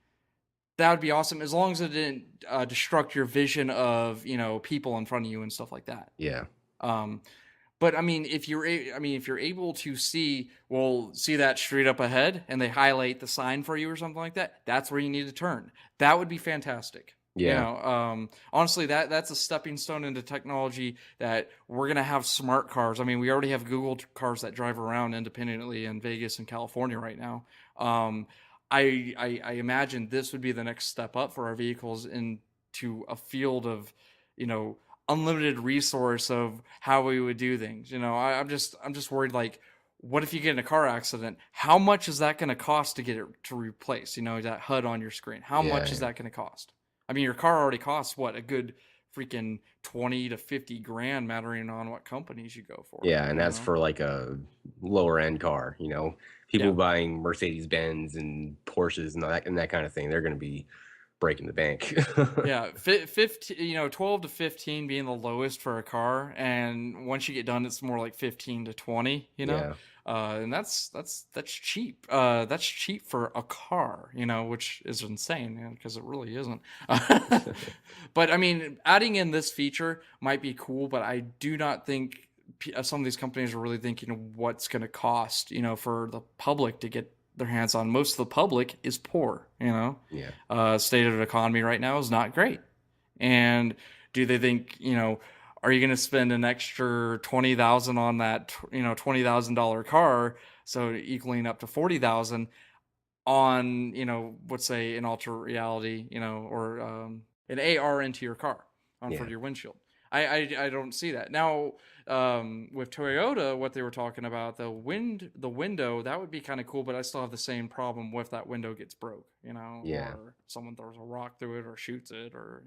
A: that would be awesome as long as it didn't destruct your vision of people in front of you and stuff like that.
B: Yeah.
A: Um, but I mean, if you're able to see, see that street up ahead, and they highlight the sign for you or something like that, that's where you need to turn. That would be fantastic.
B: Yeah.
A: Honestly, that's a stepping stone into technology that we're gonna have smart cars. I mean, we already have Google cars that drive around independently in Vegas and California right now. I imagine this would be the next step up for our vehicles into a field of, unlimited resource of how we would do things. I'm just worried, like, what if you get in a car accident? How much is that going to cost to get it to replace? That HUD on your screen. How much is that going to cost? I mean, your car already costs what, a good freaking 20 to 50 grand, mattering on what companies you go for.
B: Yeah, and that's for like a lower end car. People buying Mercedes Benz and Porsches and that kind of thing. They're going to be breaking the bank.
A: Yeah, 15, 12 to 15 being the lowest for a car, and once you get done, it's more like 15 to 20. And that's cheap. That's cheap for a car, which is insane, because it really isn't. But I mean, adding in this feature might be cool, but I do not think some of these companies are really thinking of what's going to cost, for the public to get their hands on. Most of the public is poor, state of the economy right now is not great. And do they think, are you going to spend an extra $20,000 on that, $20,000 car, so equaling up to $40,000 on, let's say an ultra reality, or an AR into your car for your windshield? I don't see that. Now, with Toyota, what they were talking about, the window, that would be kind of cool, but I still have the same problem with that window gets broke, or someone throws a rock through it or shoots it, or,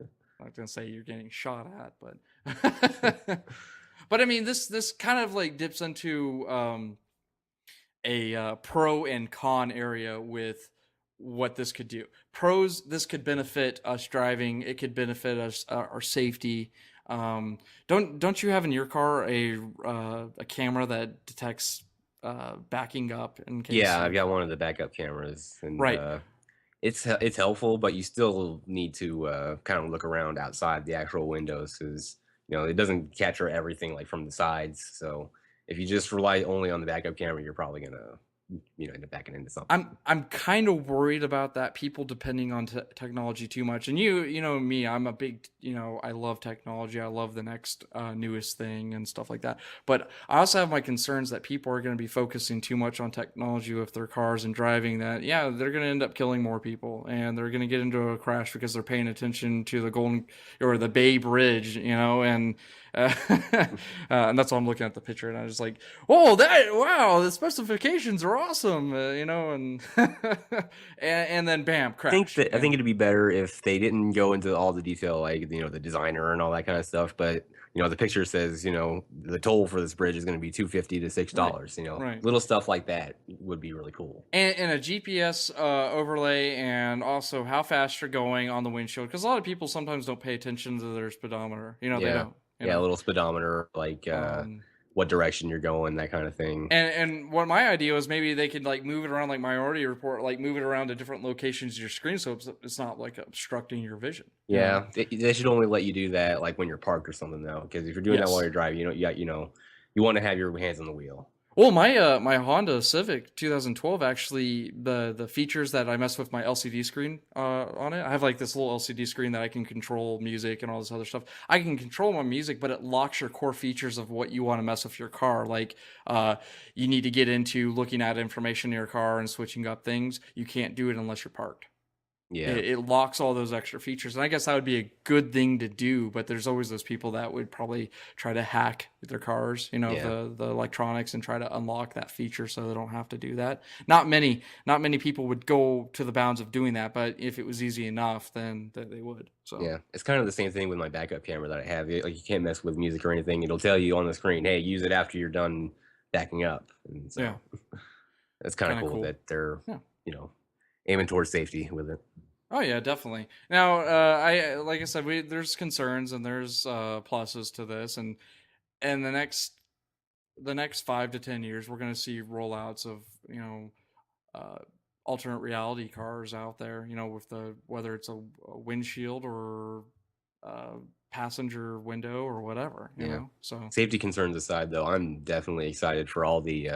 A: I'm not going to say you're getting shot at, but, but I mean, this kind of like dips into, a pro and con area with what this could do. Pros, this could benefit us driving. It could benefit us, our safety. Don't you have in your car a camera that detects backing up in case?
B: Yeah, I've got one of the backup cameras, and
A: right.
B: It's helpful, but you still need to kind of look around outside the actual windows, because it doesn't capture everything like from the sides. So if you just rely only on the backup camera, you're probably gonna end up backing into something.
A: I'm kind of worried about that, people depending on technology too much. And you know me, I'm a big, I love technology. I love the next newest thing and stuff like that. But I also have my concerns that people are going to be focusing too much on technology with their cars and driving, that they're going to end up killing more people, and they're going to get into a crash because they're paying attention to the golden or the Bay Bridge, and and that's why I'm looking at the picture, and I was just like, oh, wow, the specifications are awesome, and and then bam, crash.
B: I think it'd be better if they didn't go into all the detail, like the designer and all that kind of stuff, but the picture says the toll for this bridge is going to be $250 to $6.
A: Right.
B: Little stuff like that would be really cool.
A: And a GPS overlay, and also how fast you're going on the windshield, because a lot of people sometimes don't pay attention to their speedometer. They don't.
B: A little speedometer, like what direction you're going, that kind of thing.
A: And what my idea was, maybe they could like move it around, like Minority Report, like move it around to different locations of your screen, so it's not like obstructing your vision.
B: Yeah, they should only let you do that like when you're parked or something, though, because if you're doing that while you're driving, you want to have your hands on the wheel.
A: Well, my Honda Civic 2012, actually, the features that I mess with my LCD screen on it, I have like this little LCD screen that I can control music and all this other stuff. I can control my music, but it locks your core features of what you want to mess with your car. Like you need to get into looking at information in your car and switching up things. You can't do it unless you're parked.
B: Yeah,
A: it locks all those extra features, and I guess that would be a good thing to do. But there's always those people that would probably try to hack their cars, the electronics, and try to unlock that feature so they don't have to do that. Not many people would go to the bounds of doing that, but if it was easy enough, then they would. So
B: yeah, it's kind of the same thing with my backup camera that I have. Like, you can't mess with music or anything. It'll tell you on the screen, hey, use it after you're done backing up. And so it's kind of cool that they're aiming towards safety with it.
A: Oh yeah, definitely. Now, like I said, there's concerns and there's pluses to this, and the next the next 5 to 10 years, we're going to see rollouts of alternate reality cars out there. With whether it's a windshield or passenger window or whatever. So
B: safety concerns aside, though, I'm definitely excited for all the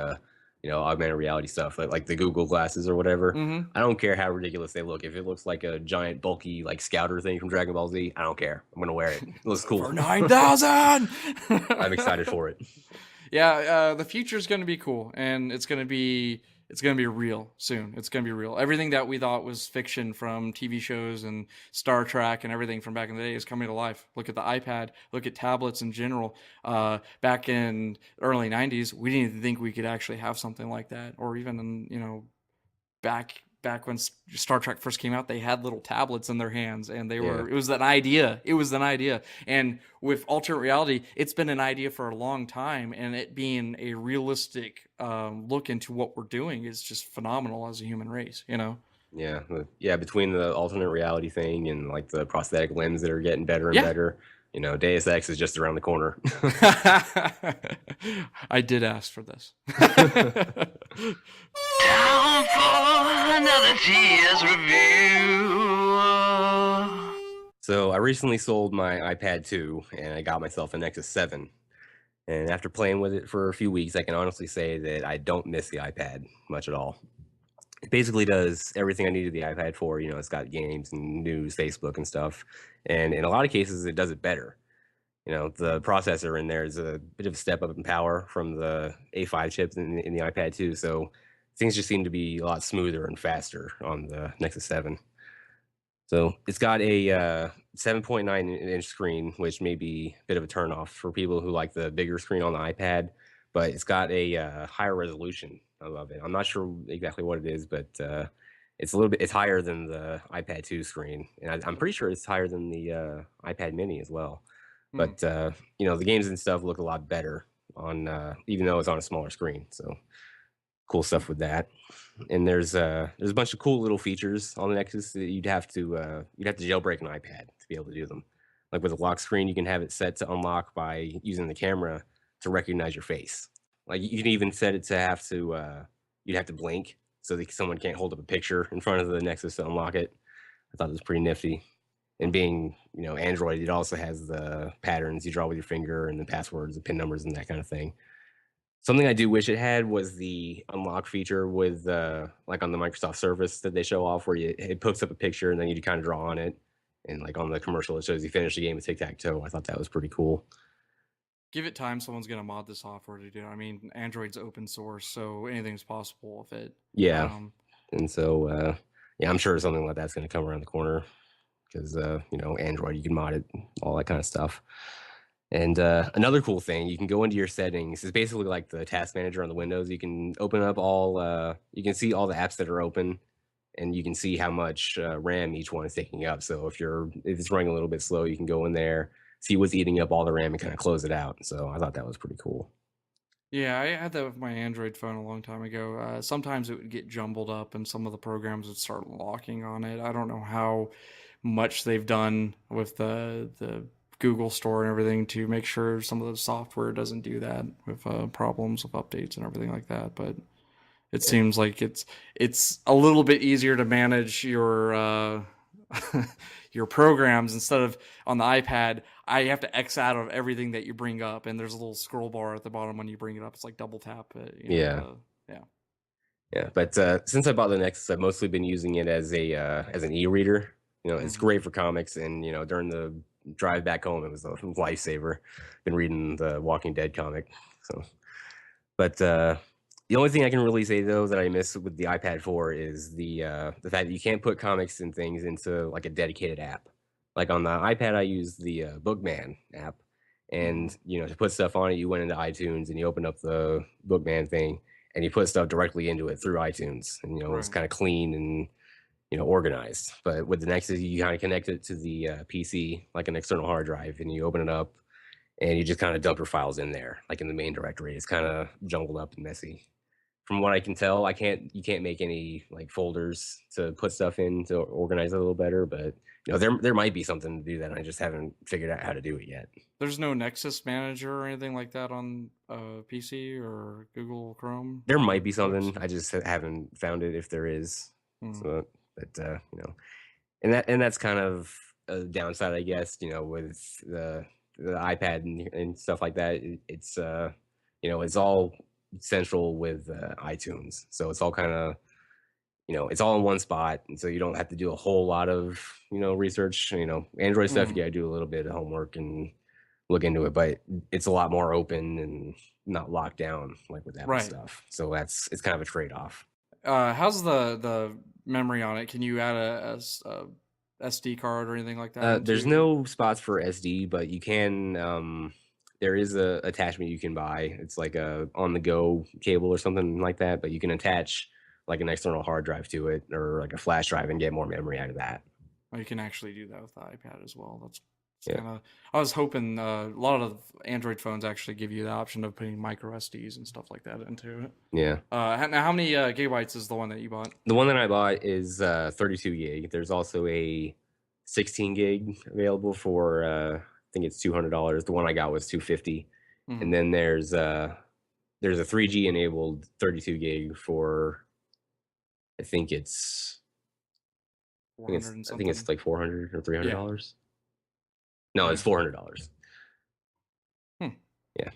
B: augmented reality stuff, like the Google glasses or whatever.
A: Mhm.
B: I don't care how ridiculous they look. If it looks like a giant bulky like scouter thing from Dragon Ball Z, I don't care. I'm gonna wear it. It looks cool.
A: For 9,000.
B: I'm excited for it.
A: Yeah, the future is going to be cool, and it's going to be real soon. It's going to be real. Everything that we thought was fiction from TV shows and Star Trek and everything from back in the day is coming to life. Look at the iPad. Look at tablets in general. Back in the early 90s, we didn't even think we could actually have something like that, or even back when Star Trek first came out, they had little tablets in their hands, and it was an idea. It was an idea. And with alternate reality, it's been an idea for a long time, and it being a realistic look into what we're doing is just phenomenal as a human race,
B: Yeah, between the alternate reality thing and like the prosthetic limbs that are getting better and better, Deus Ex is just around the corner.
A: I did ask for this.
C: Down for another TS review.
B: So I recently sold my iPad 2 and I got myself a Nexus 7. And after playing with it for a few weeks, I can honestly say that I don't miss the iPad much at all. It basically does everything I needed the iPad for. It's got games and news, Facebook and stuff. And in a lot of cases, it does it better. The processor in there is a bit of a step up in power from the A5 chips in the iPad 2. So things just seem to be a lot smoother and faster on the Nexus 7. So it's got a 7.9-inch screen, which may be a bit of a turnoff for people who like the bigger screen on the iPad, but it's got a higher resolution. I love it. I'm not sure exactly what it is, but it's higher than the iPad 2 screen, and I'm pretty sure it's higher than the iPad Mini as well. But the games and stuff look a lot better on even though it's on a smaller screen. So cool stuff with that. And there's a bunch of cool little features on the Nexus that you'd have to jailbreak an iPad to be able to do them. Like with a lock screen, you can have it set to unlock by using the camera to recognize your face. Like you can even set it to you'd have to blink so that someone can't hold up a picture in front of the Nexus to unlock it. I thought it was pretty nifty. And being, Android, it also has the patterns you draw with your finger and the passwords, the PIN numbers, and that kind of thing. Something I do wish it had was the unlock feature with, like on the Microsoft Surface that they show off, where it pokes up a picture and then you kind of draw on it. And like on the commercial, it shows you finish the game with tic-tac-toe. I thought that was pretty cool.
A: Give it time, someone's going to mod the software to do it. I mean, Android's open source, so anything's possible with it.
B: Yeah. And so, I'm sure something like that's going to come around the corner. Because Android, you can mod it, all that kind of stuff. And another cool thing, you can go into your settings. It's basically like the task manager on the Windows. You can open up you can see all the apps that are open, and you can see how much RAM each one is taking up. So if it's running a little bit slow, you can go in there, see what's eating up all the RAM, and kind of close it out. So I thought that was pretty cool.
A: Yeah, I had that with my Android phone a long time ago. Sometimes it would get jumbled up, and some of the programs would start locking on it. I don't know how much they've done with the Google Store and everything to make sure some of the software doesn't do that with problems with updates and everything like that. But it seems like it's a little bit easier to manage your your programs. Instead of on the iPad, I have to X out of everything that you bring up, and there's a little scroll bar at the bottom when you bring it up. It's like double tap.
B: Yeah. But since I bought the Nexus, I've mostly been using it as an e-reader. It's great for comics, and during the drive back home, it was a lifesaver. Been reading the Walking Dead comic, so. But the only thing I can really say though that I miss with the iPad 4 is the fact that you can't put comics and things into like a dedicated app. Like on the iPad, I use the Bookman app, and to put stuff on it, you went into iTunes and you open up the Bookman thing, and you put stuff directly into it through iTunes, and it's kind of clean and organized. But with the Nexus, you kind of connect it to the PC like an external hard drive, and you open it up, and you just kind of dump your files in there, like in the main directory. It's kind of jumbled up and messy. from what I can tell, you can't make any like folders to put stuff in to organize it a little better. But there might be something to do that. I just haven't figured out how to do it yet.
A: There's no Nexus manager or anything like that on PC or Google Chrome.
B: There might be something. I just haven't found it if there is. So, but and that's kind of a downside, I guess. With the iPad and stuff like that. It's it's all central with iTunes, so it's all kind of it's all in one spot, and so you don't have to do a whole lot of research. Android stuff, you gotta do a little bit of homework and look into it, but it's a lot more open and not locked down like with Apple stuff. So it's kind of a trade-off.
A: How's the memory on it? Can you add a SD card or anything like that?
B: There's no spots for SD, but you can. There is a attachment you can buy. It's like a on-the-go cable or something like that, but you can attach like an external hard drive to it or like a flash drive and get more memory out of that.
A: Oh, you can actually do that with the iPad as well. That's kind of. I was hoping a lot of Android phones actually give you the option of putting micro SDs and stuff like that into it.
B: Yeah.
A: Now, how many gigabytes is the one that you bought?
B: The one that I bought is 32 gig. There's also a 16 gig available for I think it's $200. The one I got was $250, and then there's a 3G enabled 32 gig for I think it's like $400 or $300. No, it's $400. Yeah.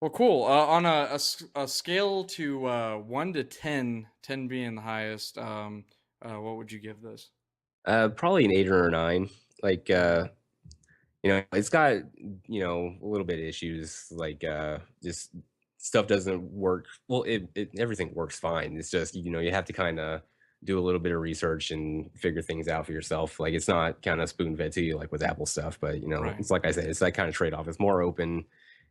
A: Well, cool. On a scale to 1 to 10, 10 being the highest, what would you give this?
B: Probably an 8 or a 9. Like it's got a little bit of issues, like just stuff doesn't work. Well, everything works fine. It's just you have to kind of do a little bit of research and figure things out for yourself. Like it's not kind of spoon fed to you like with Apple stuff, but it's like I said, it's that kind of trade off. It's more open,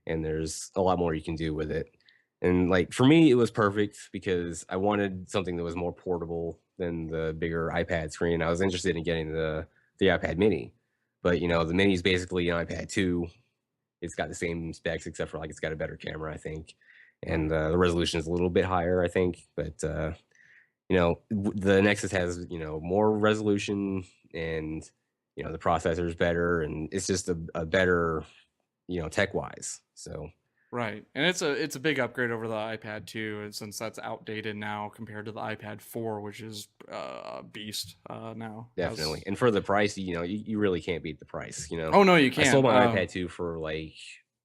B: and there's a lot more you can do with it. And like for me, it was perfect because I wanted something that was more portable than the bigger iPad screen. I was interested in getting the iPad Mini, but the Mini is basically an iPad 2. It's got the same specs except for like it's got a better camera, I think, and the resolution is a little bit higher, I think. But the Nexus has more resolution, and the processor is better, and it's just a better tech wise. So
A: right, and it's a big upgrade over the iPad 2, and since that's outdated now compared to the iPad 4, which is a beast now.
B: Definitely, and for the price, you really can't beat the price.
A: Oh no, you can't.
B: I sold my iPad 2 for like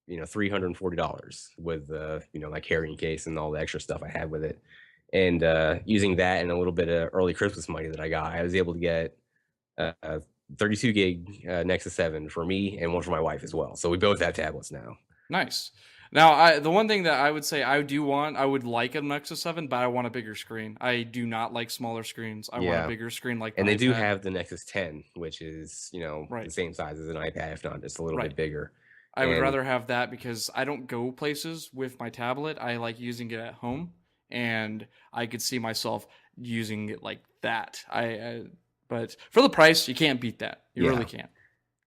B: $340 with my carrying case and all the extra stuff I had with it. And using that and a little bit of early Christmas money that I got, I was able to get a 32 gig Nexus 7 for me and one for my wife as well. So we both have tablets now.
A: Nice. Now, the one thing that I would say I would like a Nexus 7, but I want a bigger screen. I do not like smaller screens. I want a bigger screen like
B: and they
A: iPad.
B: do have the Nexus 10, which is, the same size as an iPad, if not just a little bit bigger.
A: I would rather have that because I don't go places with my tablet. I like using it at home, and I could see myself using it like that. But for the price, you can't beat that. You really can't.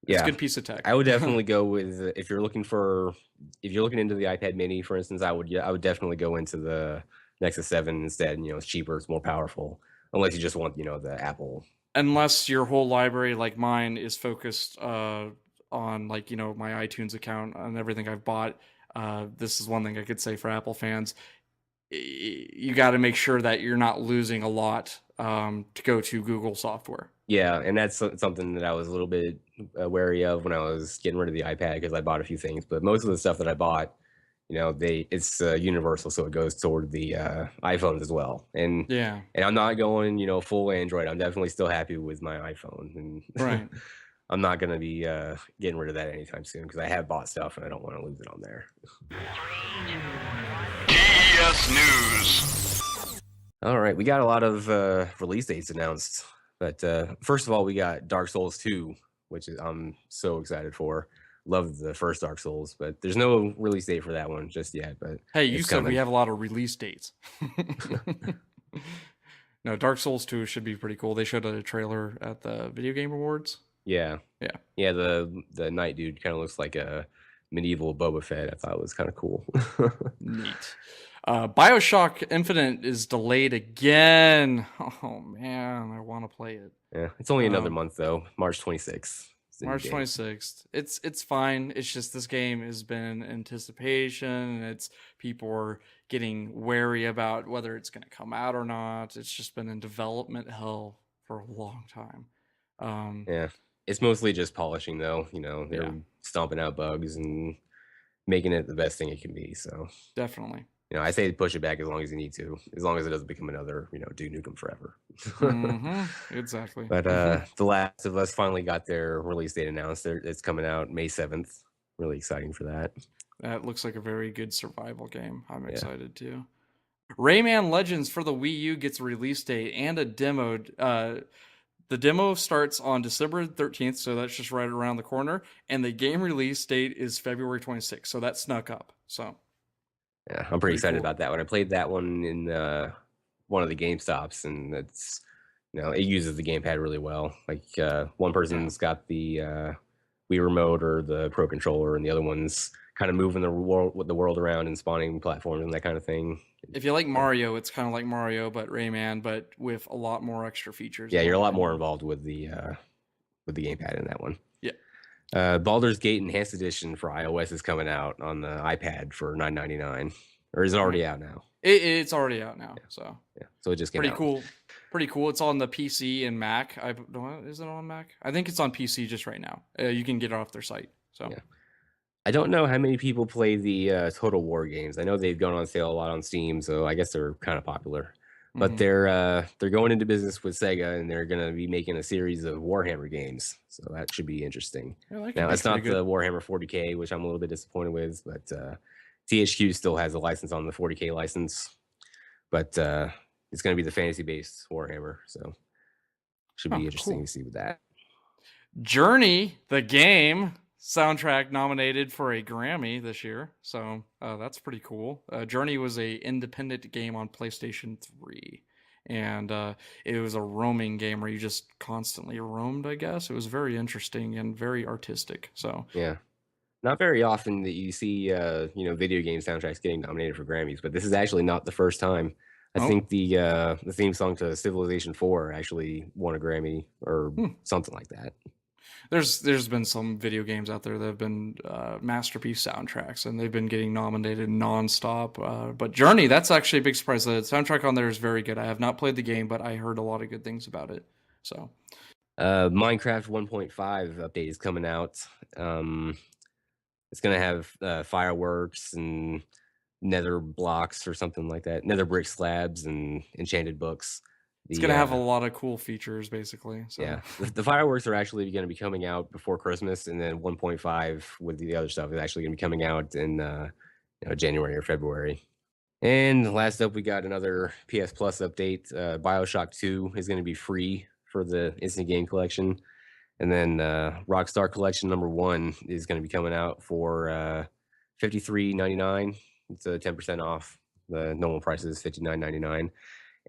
A: It's a good piece of tech.
B: I would definitely go with if you're looking into the iPad Mini, for instance. I would definitely go into the Nexus 7 instead. It's cheaper, it's more powerful. Unless you just want the Apple.
A: Unless your whole library, like mine, is focused on my iTunes account and everything I've bought. This is one thing I could say for Apple fans. You got to make sure that you're not losing a lot to go to Google software. Yeah,
B: and that's something that I was a little bit wary of when I was getting rid of the iPad because I bought a few things. But most of the stuff that I bought, it's universal, so it goes toward the iPhones as well. And I'm not going, full Android. I'm definitely still happy with my iPhone, and I'm not going to be getting rid of that anytime soon because I have bought stuff and I don't want to lose it on there.
C: TS News.
B: All right, we got a lot of release dates announced, but first of all, we got Dark Souls 2, which I'm so excited for. Love the first Dark Souls, but there's no release date for that one just yet. But
A: hey, you said we have a lot of release dates. No, Dark Souls 2 should be pretty cool. They showed a trailer at the Video Game Awards.
B: Yeah. The Night Dude kind of looks like a medieval Boba Fett. I thought was kind of cool.
A: Neat. Bioshock Infinite is delayed again. Oh man, I want to play it.
B: Yeah, it's only another
A: Um,
B: month though. March 26th. It's the new
A: March
B: date.
A: 26th. It's fine. It's just this game has been in anticipation, and it's people are getting wary about whether it's going to come out or not. It's just been in development hell for a long time.
B: Yeah, it's mostly just polishing though. They're
A: Yeah.
B: stomping out bugs and making it the best thing it can be. So
A: Definitely.
B: I say push it back as long as you need to, as long as it doesn't become another Duke Nukem Forever.
A: Exactly.
B: But The Last of Us finally got their release date announced. It's coming out May 7th. Really exciting for that.
A: That looks like a very good survival game. I'm
B: Yeah.
A: excited too. Rayman Legends for the Wii U gets a release date and a demo. The demo starts on December 13th, so that's just right around the corner. And the game release date is February 26th, so that snuck up. So
B: Yeah, I'm pretty
A: Pretty
B: excited
A: cool.
B: about that one. I played that one in one of the GameStops, and it's it uses the gamepad really well. Like one person's got the Wii remote or the Pro controller, and the other one's kind of moving the world around and spawning platforms and that kind of thing.
A: if you like Mario, it's kind of like Mario, but Rayman, but with a lot more extra features.
B: Yeah,
A: in
B: you're a
A: my
B: lot more
A: opinion.
B: involved with the gamepad in that one.
A: Yeah.
B: Baldur's Gate Enhanced Edition for iOS is coming out on the iPad for $9.99, or is it already out now?
A: It's already out now, so
B: Yeah, so it just came
A: pretty
B: out.
A: cool. Pretty cool. It's on the PC and Mac. Is it on Mac? I think it's on PC just right now. You can get it off their site. So
B: Yeah. I don't know how many people play the Total War games. I know they've gone on sale a lot on Steam, so I guess they're kind of popular. But they're going into business with Sega, and they're going to be making a series of Warhammer games. So that should be interesting.
A: Yeah, that could
B: Now,
A: be
B: it's not
A: pretty
B: the
A: good.
B: Warhammer 40K, which I'm a little bit disappointed with, but THQ still has a license on the 40K license. But it's going to be the fantasy-based Warhammer, so should be interesting
A: cool.
B: to see with that.
A: Journey, the game soundtrack nominated for a Grammy this year, so that's pretty cool. Journey was a independent game on PlayStation 3, and it was a roaming game where you just constantly roamed. I guess it was very interesting and very artistic. So
B: Yeah, not very often that you see video game soundtracks getting nominated for Grammys, but this is actually not the first time. I think the theme song to Civilization 4 actually won a Grammy or something like that.
A: there's been some video games out there that have been masterpiece soundtracks, and they've been getting nominated nonstop. But Journey, that's actually a big surprise. The soundtrack on there is very good. I have not played the game, but I heard a lot of good things about it. So
B: Minecraft 1.5 update is coming out. It's gonna have fireworks and nether blocks or something like that, nether brick slabs and enchanted books.
A: it's gonna have a lot of cool features, basically. So
B: Yeah, the fireworks are actually going to be coming out before Christmas, and then 1.5 with the other stuff is actually going to be coming out in January or February. And last up, we got another PS Plus update. Bioshock 2 is going to be free for the Instant Game Collection, and then Rockstar Collection number 1 is going to be coming out for $53.99. It's 10% off. The normal price is $59.99.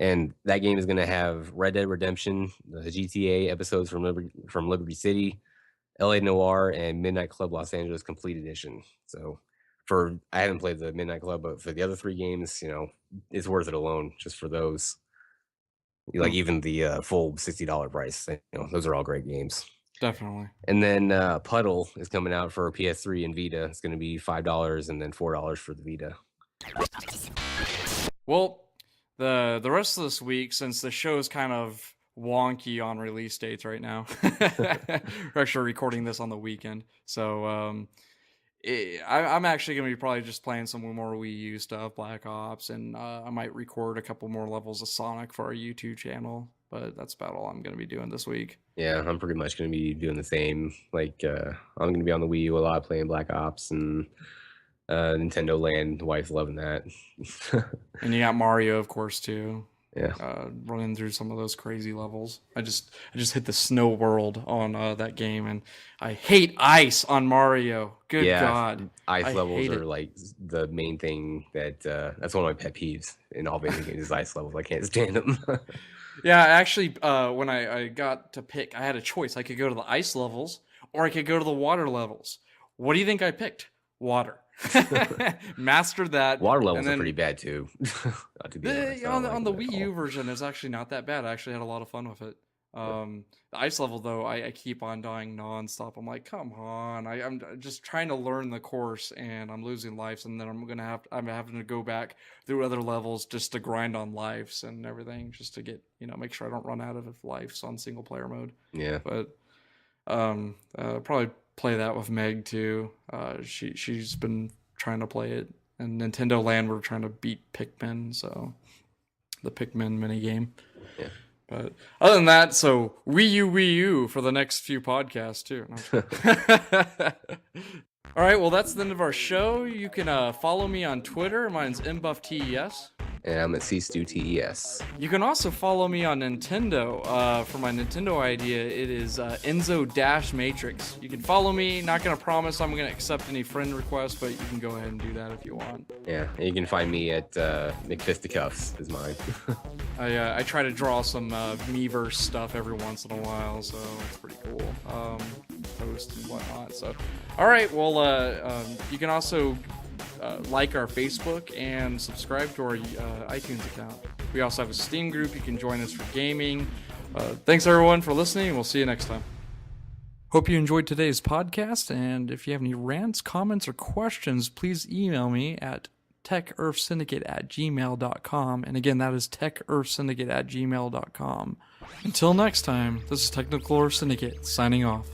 B: And that game is going to have Red Dead Redemption, the GTA episodes from Liberty City, LA Noire, and Midnight Club Los Angeles Complete Edition. So I haven't played the Midnight Club, but for the other 3 games, it's worth it alone just for those. Like even the full $60 price, those are all great games.
A: definitely.
B: And then Puddle is coming out for PS3 and Vita. It's going to be $5 and then $4 for the Vita.
A: Well, the rest of this week, since the show is kind of wonky on release dates right now, we're actually recording this on the weekend, so I'm actually going to be probably just playing some more Wii U stuff, Black Ops, and I might record a couple more levels of Sonic for our YouTube channel, but that's about all I'm going to be doing this week.
B: Yeah, I'm pretty much going to be doing the same. Like, I'm going to be on the Wii U a lot playing Black Ops and Nintendo Land. The wife's loving that.
A: And you got Mario, of course, too.
B: Yeah.
A: Running through some of those crazy levels. I just hit the snow world on that game, and I hate ice on Mario. Good God.
B: Ice levels
A: hate
B: are
A: it.
B: like the main thing that's one of my pet peeves in all video games is ice levels. I can't stand them.
A: Yeah, actually, when I got to pick, I had a choice. I could go to the ice levels, or I could go to the water levels. What do you think I picked? water. Mastered that.
B: Water levels
A: and then
B: are pretty bad too. To be honest, I don't like
A: on the
B: them at
A: Wii U
B: all.
A: version, it's actually not that bad. I actually had a lot of fun with it. The ice level though, I keep on dying nonstop. I'm like, come on! I'm just trying to learn the course, and I'm losing lives, and then I'm having to go back through other levels just to grind on lives and everything, just to get make sure I don't run out of lives on single player mode.
B: Yeah.
A: But probably play that with Meg too. She's been trying to play it, and Nintendo Land we're trying to beat Pikmin, so the Pikmin mini game.
B: Yeah.
A: But other than that, so Wii U for the next few podcasts too. All right, well that's the end of our show. You can follow me on Twitter. Mine's mbufftes.
B: And I'm at CStewTES.
A: You can also follow me on Nintendo. For my Nintendo idea, it is Enzo-Matrix. You can follow me. Not going to promise I'm going to accept any friend requests, but you can go ahead and do that if you want.
B: Yeah, and you can find me at McFisticuffs is mine.
A: I try to draw some Miiverse stuff every once in a while, so it's pretty cool. Post and whatnot. So, all right. Well, you can also like our Facebook and subscribe to our iTunes account. We also have a Steam group. You can join us for gaming. Thanks everyone for listening. We'll see you next time. Hope you enjoyed today's podcast, and if you have any rants, comments, or questions, please email me at techearthsyndicate@gmail.com. And again, that is techearthsyndicate@gmail.com. Until next time, this is Technical Earth Syndicate signing off.